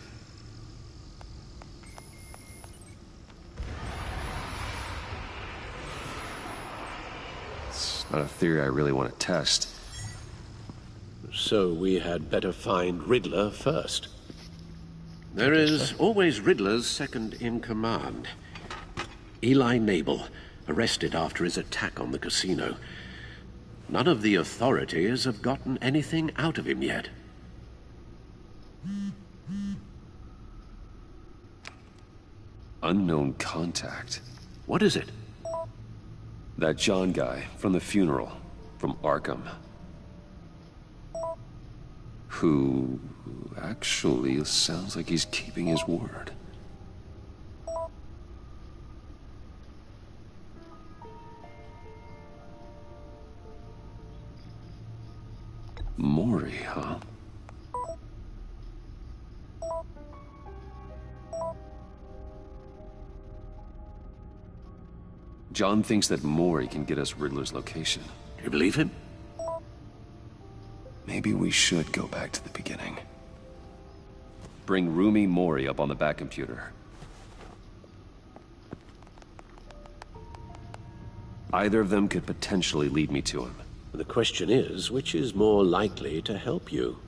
It's not a theory I really want to test. So we had better find Riddler first. There is always Riddler's second-in-command. Eli Nabel, arrested after his attack on the casino. None of the authorities have gotten anything out of him yet. Unknown contact. What is it? That John guy from the funeral, from Arkham. Who actually sounds like he's keeping his word. Mori, huh? John thinks that Mori can get us Riddler's location. You believe him? Maybe we should go back to the beginning. Bring Rumi Mori up on the back computer. Either of them could potentially lead me to him. The question is, which is more likely to help you?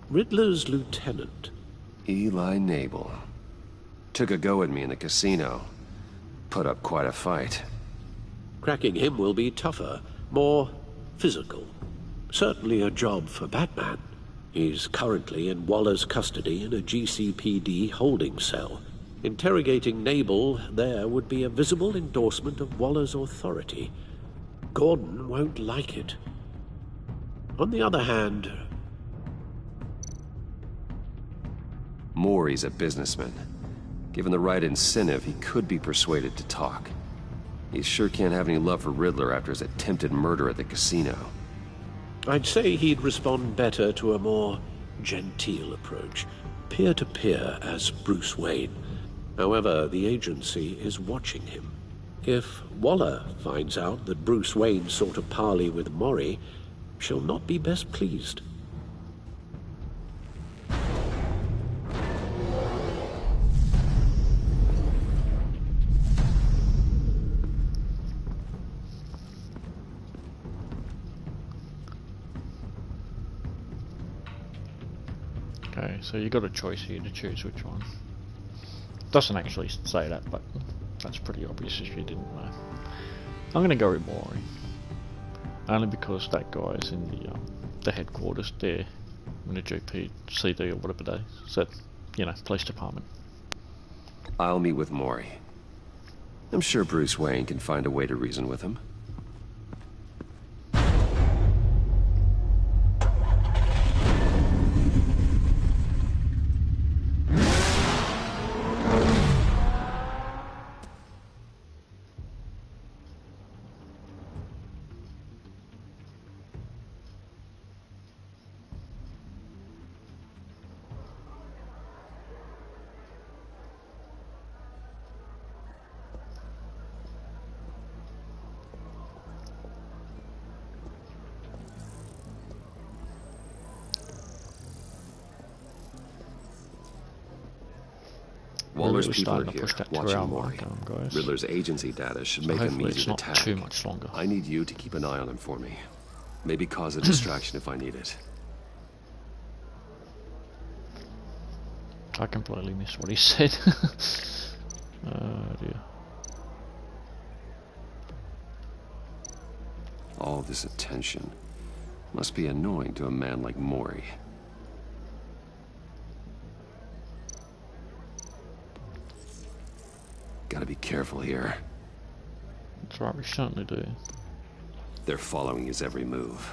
Riddler's lieutenant. Eli Nabel. Took a go at me in the casino. Put up quite a fight. Cracking him will be tougher, more physical. Certainly a job for Batman. He's currently in Waller's custody in a GCPD holding cell. Interrogating Nabel there would be a visible endorsement of Waller's authority. Gordon won't like it. On the other hand, Mori's a businessman. Given the right incentive, he could be persuaded to talk. He sure can't have any love for Riddler after his attempted murder at the casino. I'd say he'd respond better to a more genteel approach, peer-to-peer as Bruce Wayne. However, the agency is watching him. If Waller finds out that Bruce Wayne sought a parley with Mori, she'll not be best pleased. Okay, so you got a choice here to choose which one. Doesn't actually say that, but that's pretty obvious if you didn't know. I'm gonna go with Mori, only because that guy's in the headquarters there, in the GPCD or whatever they said, you know, police department. I'll meet with Mori. I'm sure Bruce Wayne can find a way to reason with him. Waller's really people are starting to here, push that watching 2-hour Mori. mark, guys. Riddler's agency data should So make him hopefully easy it's to not tag. too much longer. I need you to keep an eye on him for me. Maybe cause a distraction if I need it. I completely missed what he said. Oh dear. All this attention must be annoying to a man like Mori. Gotta be careful here. That's right, we certainly do. They're following his every move.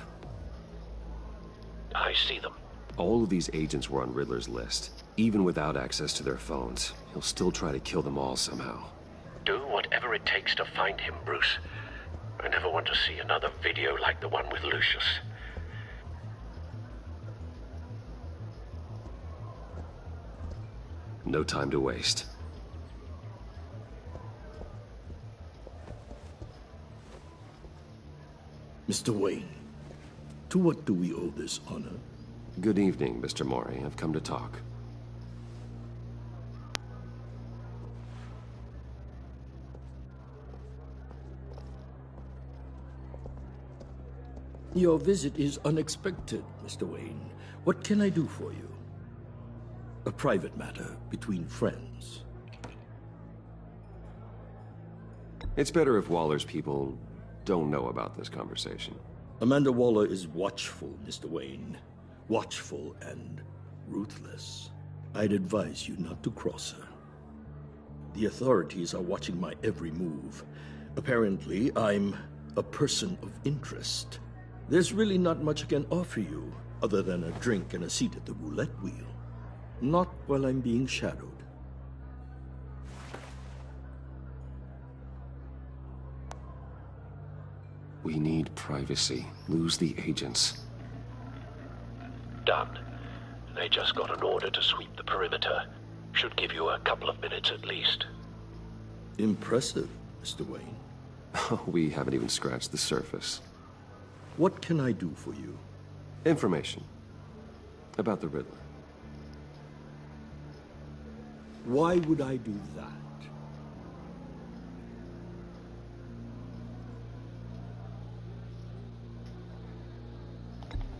I see them. All of these agents were on Riddler's list. Even without access to their phones, he'll still try to kill them all somehow. Do whatever it takes to find him, Bruce. I never want to see another video like the one with Lucius. No time to waste. Mr. Wayne, to what do we owe this honor? Good evening, Mr. Mori. I've come to talk. Your visit is unexpected, Mr. Wayne. What can I do for you? A private matter between friends. It's better if Waller's people don't know about this conversation. Amanda Waller is watchful, Mr. Wayne. Watchful and ruthless. I'd advise you not to cross her. The authorities are watching my every move. Apparently, I'm a person of interest. There's really not much I can offer you, other than a drink and a seat at the roulette wheel. Not while I'm being shadowed. We need privacy. Lose the agents. Done. They just got an order to sweep the perimeter. Should give you a couple of minutes at least. Impressive, Mr. Wayne. We haven't even scratched the surface. What can I do for you? Information. About the Riddler. Why would I do that?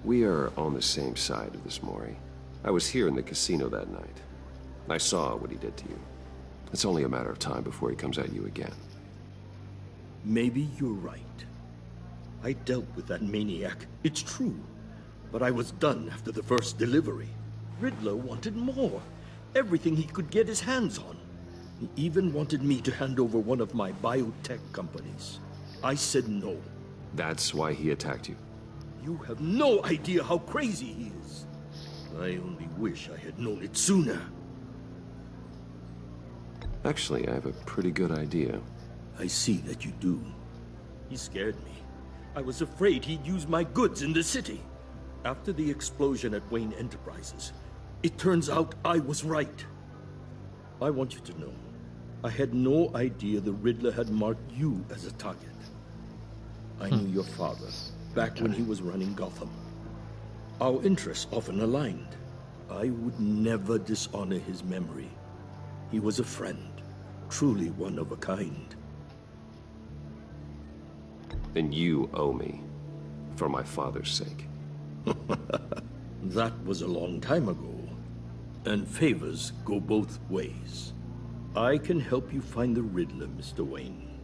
We are on the same side of this, Mori. I was here in the casino that night. I saw what he did to you. It's only a matter of time before he comes at you again. Maybe you're right. I dealt with that maniac, it's true. But I was done after the first delivery. Riddler wanted more. Everything he could get his hands on. He even wanted me to hand over one of my biotech companies. I said no. That's why he attacked you? You have no idea how crazy he is. I only wish I had known it sooner. Actually, I have a pretty good idea. I see that you do. He scared me. I was afraid he'd use my goods in the city. After the explosion at Wayne Enterprises, it turns out I was right. I want you to know, I had no idea the Riddler had marked you as a target. I knew your father, back when he was running Gotham. Our interests often aligned. I would never dishonor his memory. He was a friend, truly one of a kind. And you owe me, for my father's sake. That was a long time ago, and favors go both ways. I can help you find the Riddler, Mr. Wayne.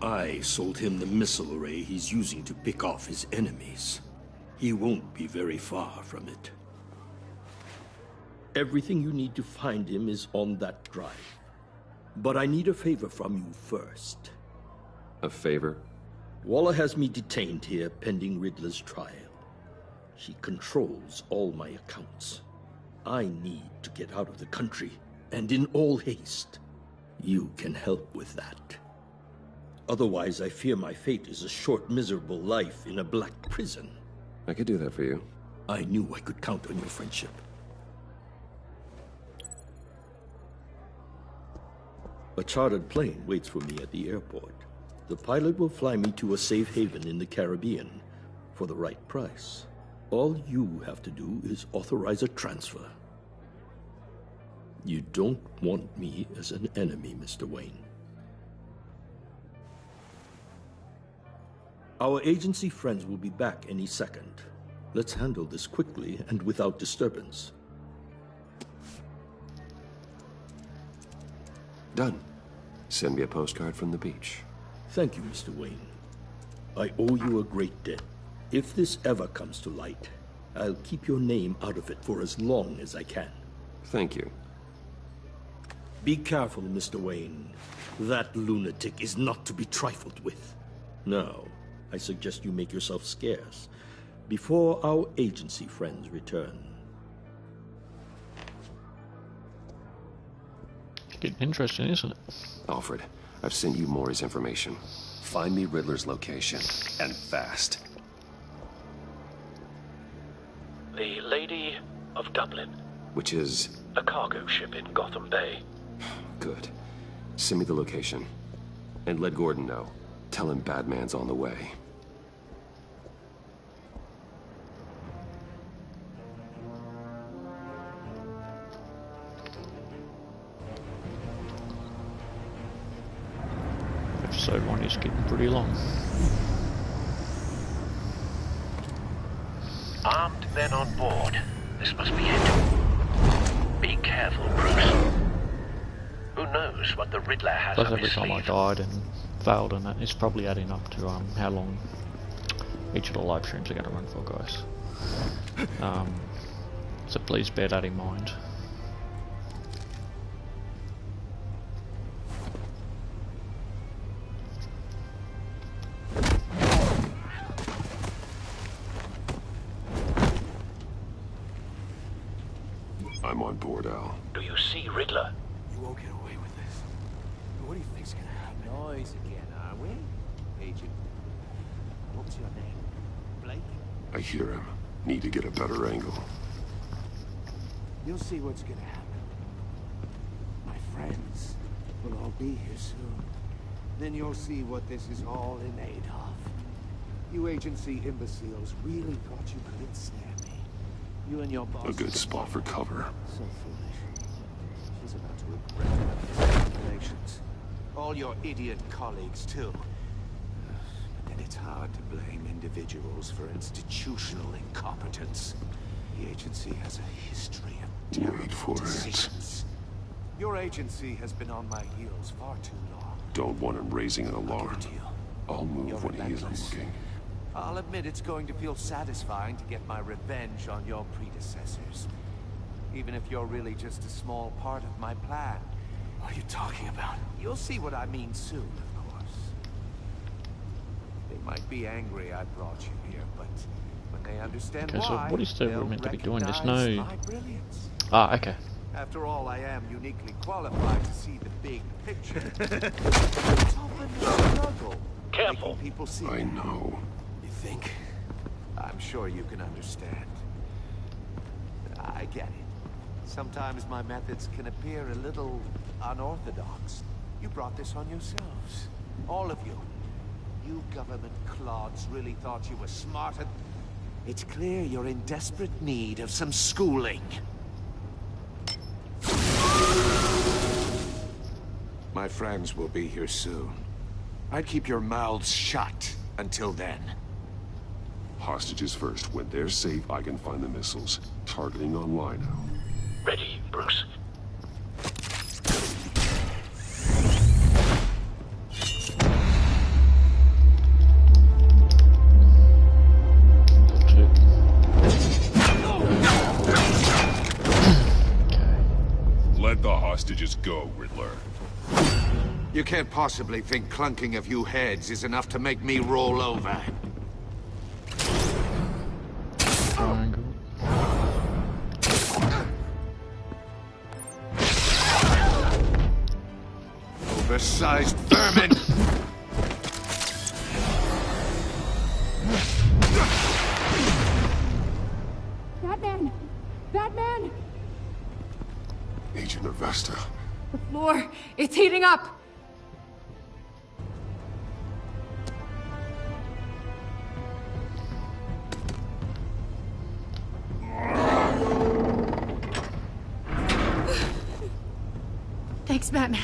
I sold him the missile array he's using to pick off his enemies. He won't be very far from it. Everything you need to find him is on that drive. But I need a favor from you first. A favor? Waller has me detained here pending Riddler's trial. She controls all my accounts. I need to get out of the country, and in all haste. You can help with that. Otherwise, I fear my fate is a short, miserable life in a black prison. I could do that for you. I knew I could count on your friendship. A chartered plane waits for me at the airport. The pilot will fly me to a safe haven in the Caribbean for the right price. All you have to do is authorize a transfer. You don't want me as an enemy, Mr. Wayne. Our agency friends will be back any second. Let's handle this quickly and without disturbance. Done. Send me a postcard from the beach. Thank you, Mr. Wayne. I owe you a great debt. If this ever comes to light, I'll keep your name out of it for as long as I can. Thank you. Be careful, Mr. Wayne. That lunatic is not to be trifled with. Now, I suggest you make yourself scarce before our agency friends return. It's getting interesting, isn't it? Alfred, I've sent you Maury's information. Find me Riddler's location, and fast. The Lady of Dublin. Which is? A cargo ship in Gotham Bay. Good. Send me the location. And let Gordon know. Tell him Batman's on the way. Episode 1 is getting pretty long. Armed men on board. This must be it. Be careful, Bruce. Who knows what the Riddler has Plus up every his time I sleeve. died and failed, and that it's probably adding up to how long each of the live streams are going to run for, guys. So please bear that in mind. I'm on board, Al. Do you see Riddler? You won't get away with this. What do you think's gonna happen? Noise again, are we? Agent. What's your name? Blake? I hear him. Need to get a better angle. You'll see what's gonna happen. My friends will all be here soon. Then you'll see what this is all in aid of. You agency imbeciles really thought you could snare me. You and your boss. A good spot for cover. So foolish. She's about to regret her calculations. All your idiot colleagues, too. But then it's hard to blame individuals for institutional incompetence. The agency has a history of terrible decisions. Your agency has been on my heels far too long. Don't want him raising an alarm. I'll move when he isn't looking. I'll admit it's going to feel satisfying to get my revenge on your predecessors. Even if you're really just a small part of my plan. What are you talking about? You'll see what I mean soon, of course. They might be angry I brought you here, but when they understand Okay, so why, what is the they'll meant to be doing? There's recognize no... my brilliance. Ah, okay. After all, I am uniquely qualified to see the big picture. Toughen the struggle. Careful. People see I know. You think? I'm sure you can understand. I get it. Sometimes my methods can appear a little unorthodox. You brought this on yourselves. All of you. You government clods really thought you were smarter. It's clear you're in desperate need of some schooling. My friends will be here soon. I'd keep your mouths shut until then. Hostages first. When they're safe, I can find the missiles. Targeting on Lino. Ready, Bruce. Let the hostages go, Riddler. You can't possibly think clunking a few heads is enough to make me roll over. Triangle. Oversized vermin! Batman! Batman! Agent Avesta. The floor, it's heating up! Thanks, Batman.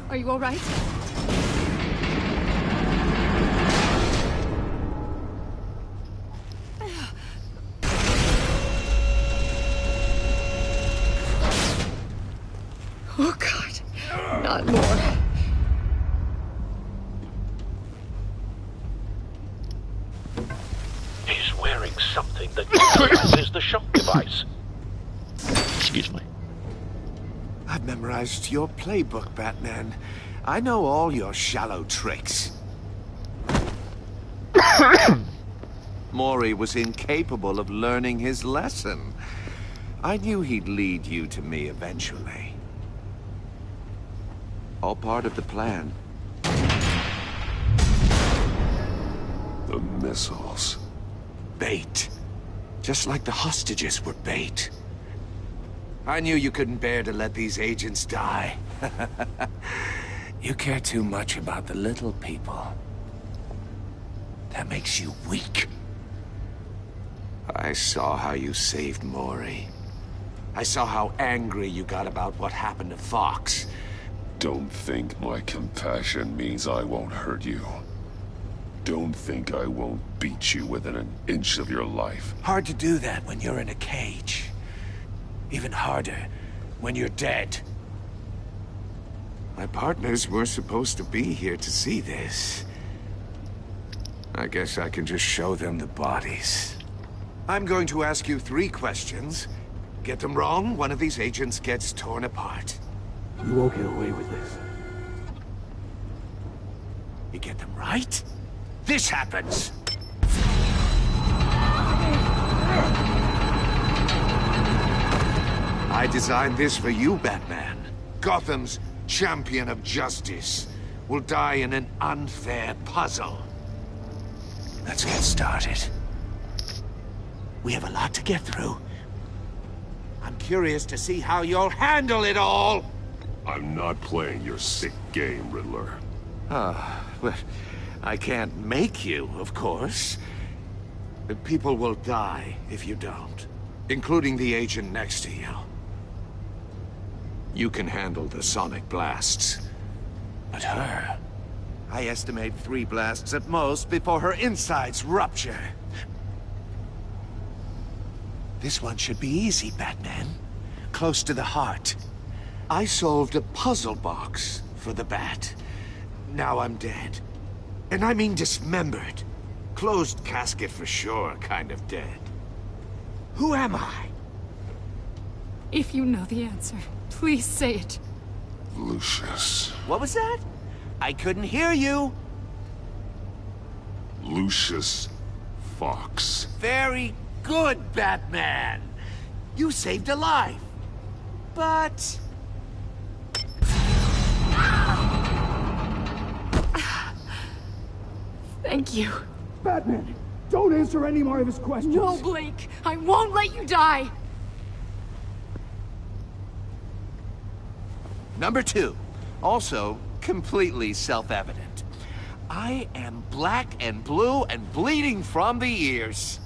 Are you all right? Oh, God. Not more. He's wearing something that neutralizes the shock device. Excuse me. I've memorized your playbook, Batman. I know all your shallow tricks. Mori was incapable of learning his lesson. I knew he'd lead you to me eventually. All part of the plan. The missiles. Bait. Just like the hostages were bait. I knew you couldn't bear to let these agents die. You care too much about the little people. That makes you weak. I saw how you saved Mori. I saw how angry you got about what happened to Fox. Don't think my compassion means I won't hurt you. Don't think I won't beat you within an inch of your life. Hard to do that when you're in a cage. Even harder when you're dead. My partners were supposed to be here to see this. I guess I can just show them the bodies. I'm going to ask you 3 questions. Get them wrong, one of these agents gets torn apart. You won't get away with this. You get them right, this happens. I designed this for you, Batman. Gotham's champion of justice will die in an unfair puzzle. Let's get started. We have a lot to get through. I'm curious to see how you'll handle it all. I'm not playing your sick game, Riddler. Well, I can't make you, of course. But people will die if you don't, including the agent next to you. You can handle the sonic blasts. But her... I estimate 3 blasts at most before her insides rupture. This one should be easy, Batman. Close to the heart. I solved a puzzle box for the Bat. Now I'm dead. And I mean dismembered. Closed casket for sure, kind of dead. Who am I? If you know the answer, please say it. Lucius. What was that? I couldn't hear you. Lucius Fox. Very good, Batman. You saved a life. But... Thank you. Batman, don't answer any more of his questions. No, Blake. I won't let you die. Number 2. Also, completely self-evident. I am black and blue and bleeding from the ears.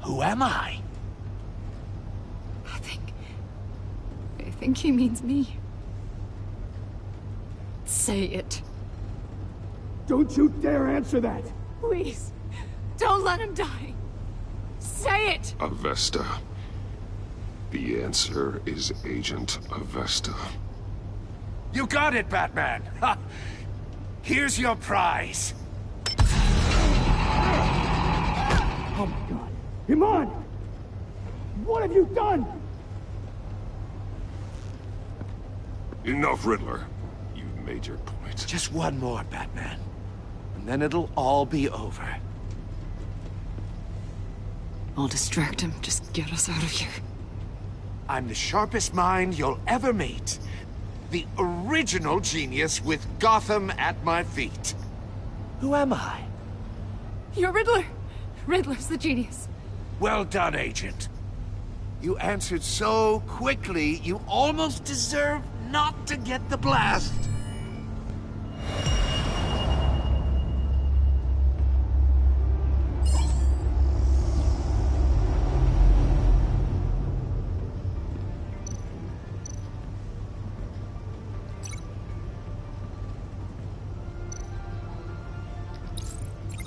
Who am I? I think he means me. Say it. Don't you dare answer that! Please, don't let him die. Say it! Avesta. The answer is Agent Avesta. You got it, Batman! Ha. Here's your prize. Oh my God. Iman! What have you done? Enough, Riddler. You've made your point. Just one more, Batman. And then it'll all be over. I'll distract him. Just get us out of here. I'm the sharpest mind you'll ever meet. The original genius with Gotham at my feet. Who am I? You're Riddler. Riddler's the genius. Well done, Agent. You answered so quickly, you almost deserve not to get the blast.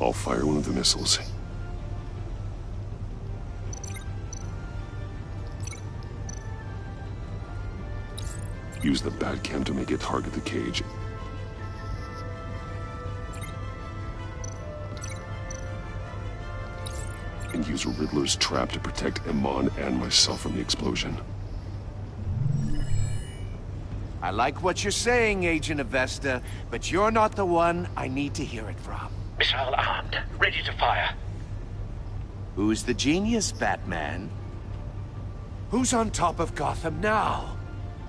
I'll fire one of the missiles. Use the Batcam to make it target the cage. And use Riddler's trap to protect Iman and myself from the explosion. I like what you're saying, Agent Avesta, but you're not the one I need to hear it from. Missile armed, ready to fire. Who's the genius, Batman? Who's on top of Gotham now?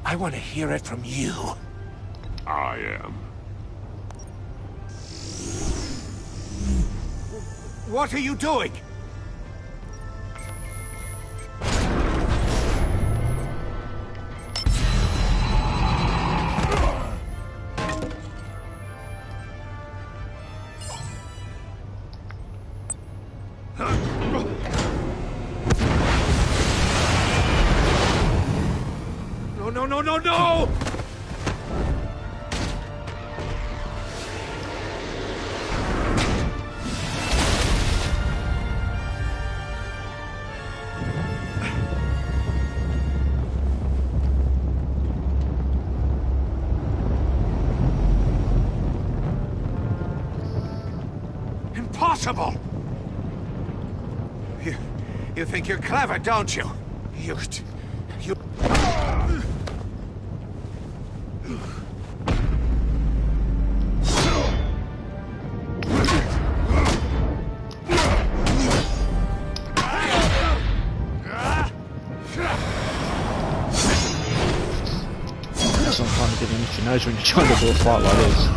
I want to hear it from you. I am. What are you doing? No! Impossible! You think you're clever, don't you? You... Sometimes it means you knows when you're trying to do a fight like this.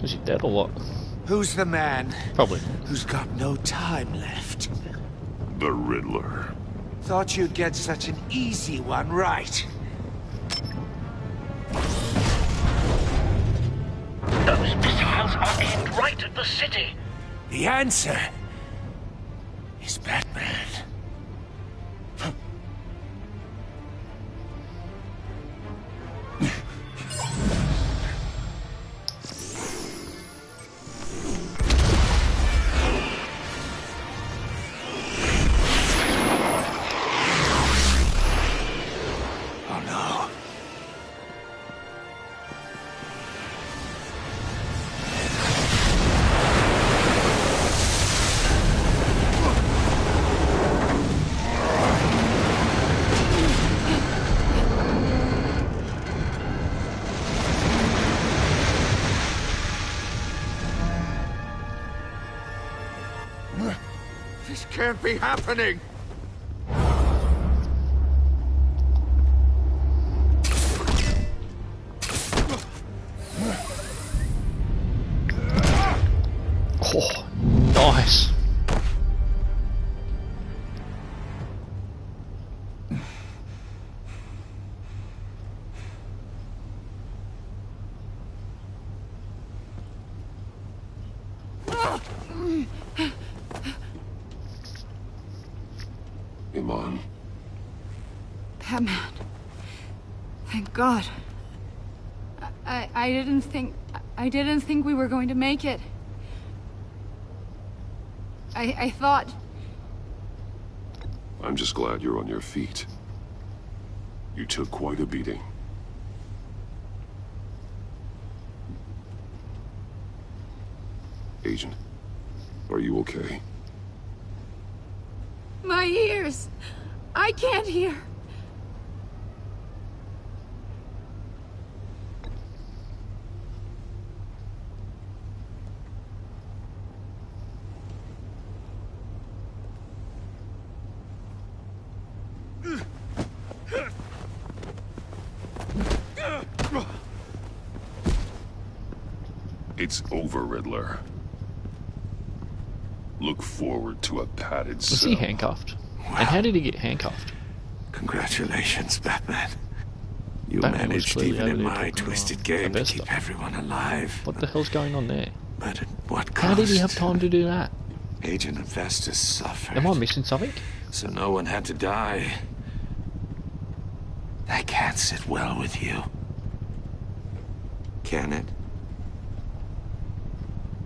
Is he dead or what? Who's the man? Probably. Who's got no time left? The Riddler. Thought you'd get such an easy one right. Those missiles are aimed right at the city. The answer is Batman. This can't be happening! Oh, nice. Iman. Batman. Thank God. I didn't think we were going to make it. I thought... I'm just glad you're on your feet. You took quite a beating. Agent, are you okay? My ears! I can't hear! It's over, Riddler. Look forward to a padded cell. Was he handcuffed? Wow. And how did he get handcuffed? Congratulations, Batman. You Batman managed, even in my twisted game, to keep everyone alive. What the hell's going on there? But at what cost? How did he have time to do that? Agent Avesta suffered. Am I missing something? So no one had to die. That can't sit well with you. can it?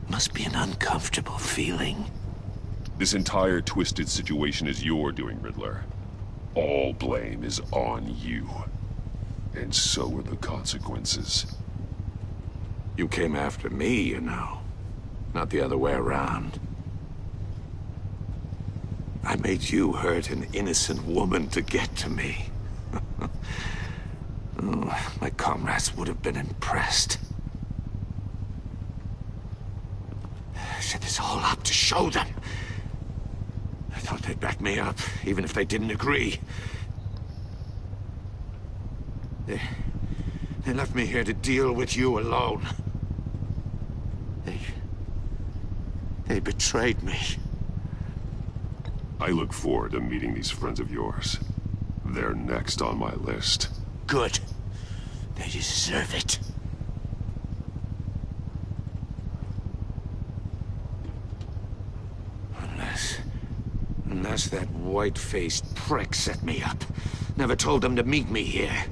Must be an uncomfortable feeling. This entire twisted situation is your doing, Riddler. All blame is on you. And so are the consequences. You came after me, you know. Not the other way around. I made you hurt an innocent woman to get to me. Oh, my comrades would have been impressed. I set this all up to show them. I thought they'd back me up, even if they didn't agree. They left me here to deal with you alone. They betrayed me. I look forward to meeting these friends of yours. They're next on my list. Good. They deserve it. Unless that white-faced prick set me up. Never told them to meet me here.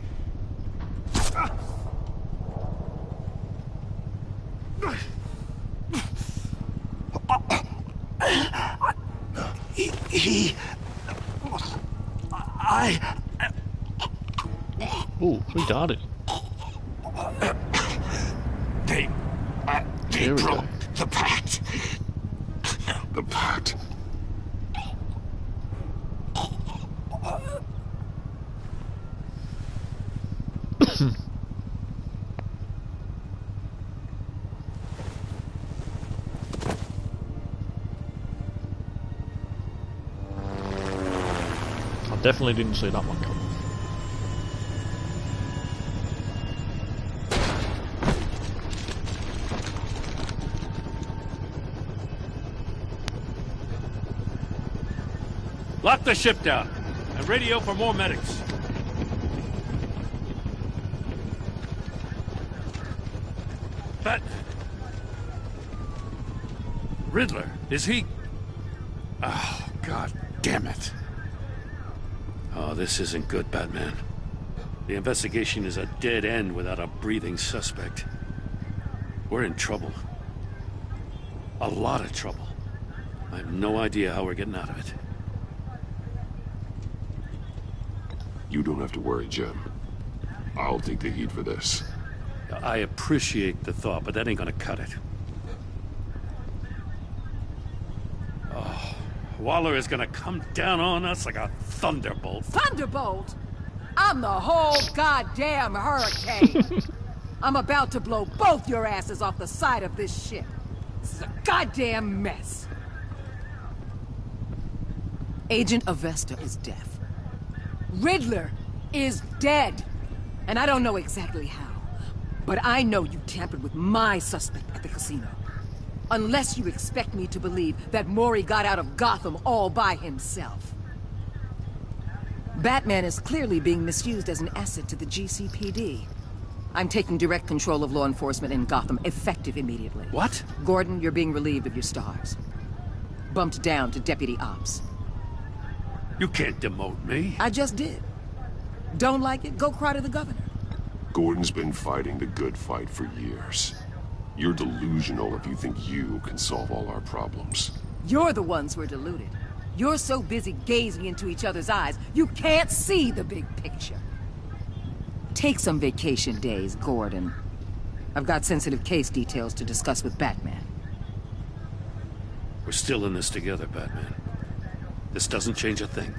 Ooh, we got it. They broke the pact. The pact? I definitely didn't see that one coming. Lock the ship down and radio for more medics. But Riddler, is he? Oh, God damn it. Oh, this isn't good, Batman. The investigation is a dead end without a breathing suspect. We're in trouble. A lot of trouble. I have no idea how we're getting out of it. You don't have to worry, Jim. I'll take the heat for this. I appreciate the thought, but that ain't gonna cut it. Oh, Waller is gonna come down on us like a thunderbolt. Thunderbolt? I'm the whole goddamn hurricane. I'm about to blow both your asses off the side of this ship. This is a goddamn mess. Agent Avesta is deaf. Riddler is dead. And I don't know exactly how. But I know you tampered with my suspect at the casino. Unless you expect me to believe that Mori got out of Gotham all by himself. Batman is clearly being misused as an asset to the GCPD. I'm taking direct control of law enforcement in Gotham, effective immediately. What? Gordon, you're being relieved of your stars. Bumped down to Deputy Ops. You can't demote me. I just did. Don't like it? Go cry to the governor. Gordon's been fighting the good fight for years. You're delusional if you think you can solve all our problems. You're the ones who are deluded. You're so busy gazing into each other's eyes, you can't see the big picture. Take some vacation days, Gordon. I've got sensitive case details to discuss with Batman. We're still in this together, Batman. This doesn't change a thing.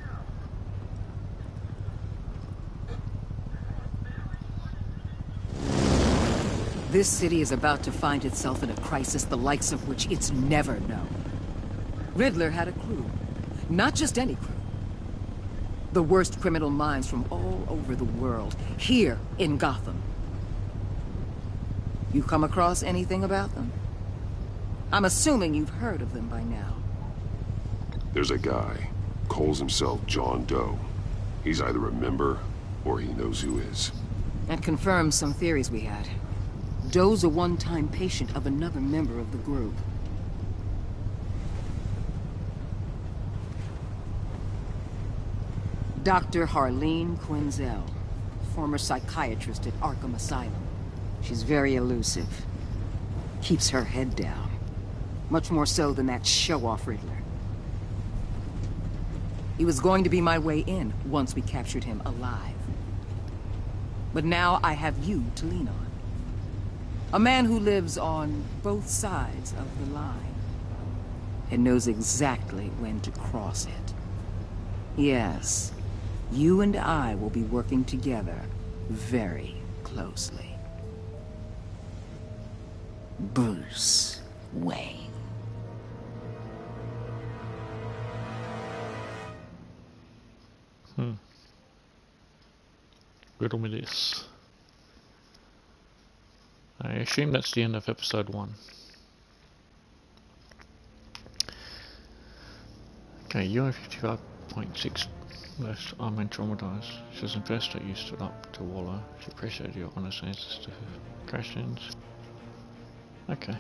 This city is about to find itself in a crisis the likes of which it's never known. Riddler had a crew. Not just any crew. The worst criminal minds from all over the world, here in Gotham. You come across anything about them? I'm assuming you've heard of them by now. There's a guy, calls himself John Doe. He's either a member, or he knows who is. That confirms some theories we had. Doe's a one-time patient of another member of the group. Dr. Harleen Quinzel, former psychiatrist at Arkham Asylum. She's very elusive. Keeps her head down. Much more so than that show-off Riddler. He was going to be my way in once we captured him alive. But now I have you to lean on. A man who lives on both sides of the line and knows exactly when to cross it. Yes, you and I will be working together very closely. Bruce Wayne. Riddle me this. I assume that's the end of episode 1. Okay, UA55.6 left. I'm traumatized. She was impressed that you stood up to Waller. She appreciated your honest answers to her questions. Okay.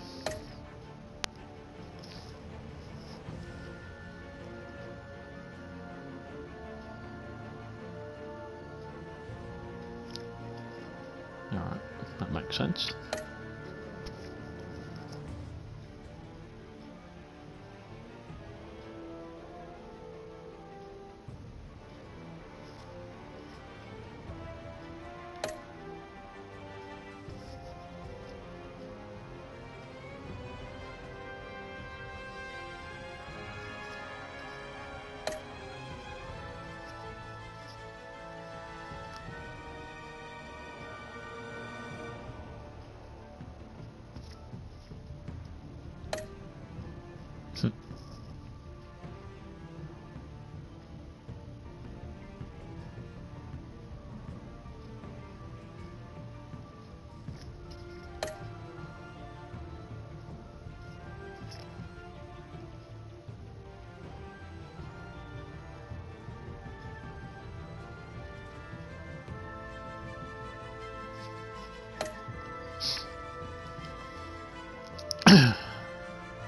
Alright, that makes sense.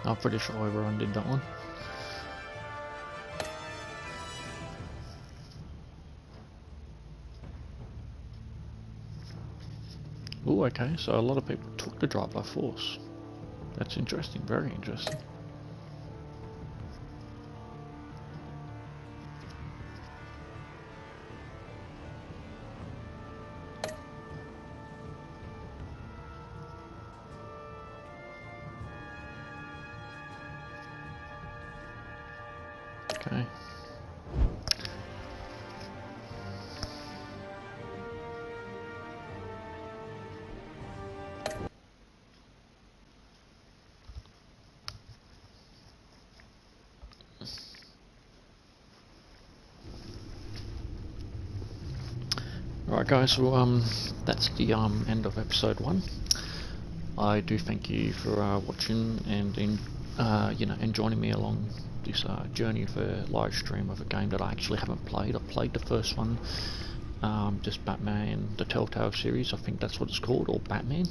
I'm pretty sure everyone did that one. Oh, okay, so a lot of people took the drive by force. That's interesting, very interesting. Okay. Alright guys, well that's the end of episode 1. I do thank you for watching and and joining me along this journey of a live stream of a game that I actually haven't played. I played the first one, just Batman, the Telltale series, I think that's what it's called, or Batman.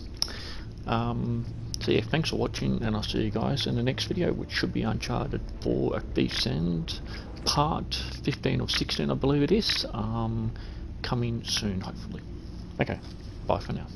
So yeah, thanks for watching, and I'll see you guys in the next video, which should be Uncharted 4 A Thief's End, part 15 or 16 I believe it is, coming soon hopefully. Okay, bye for now.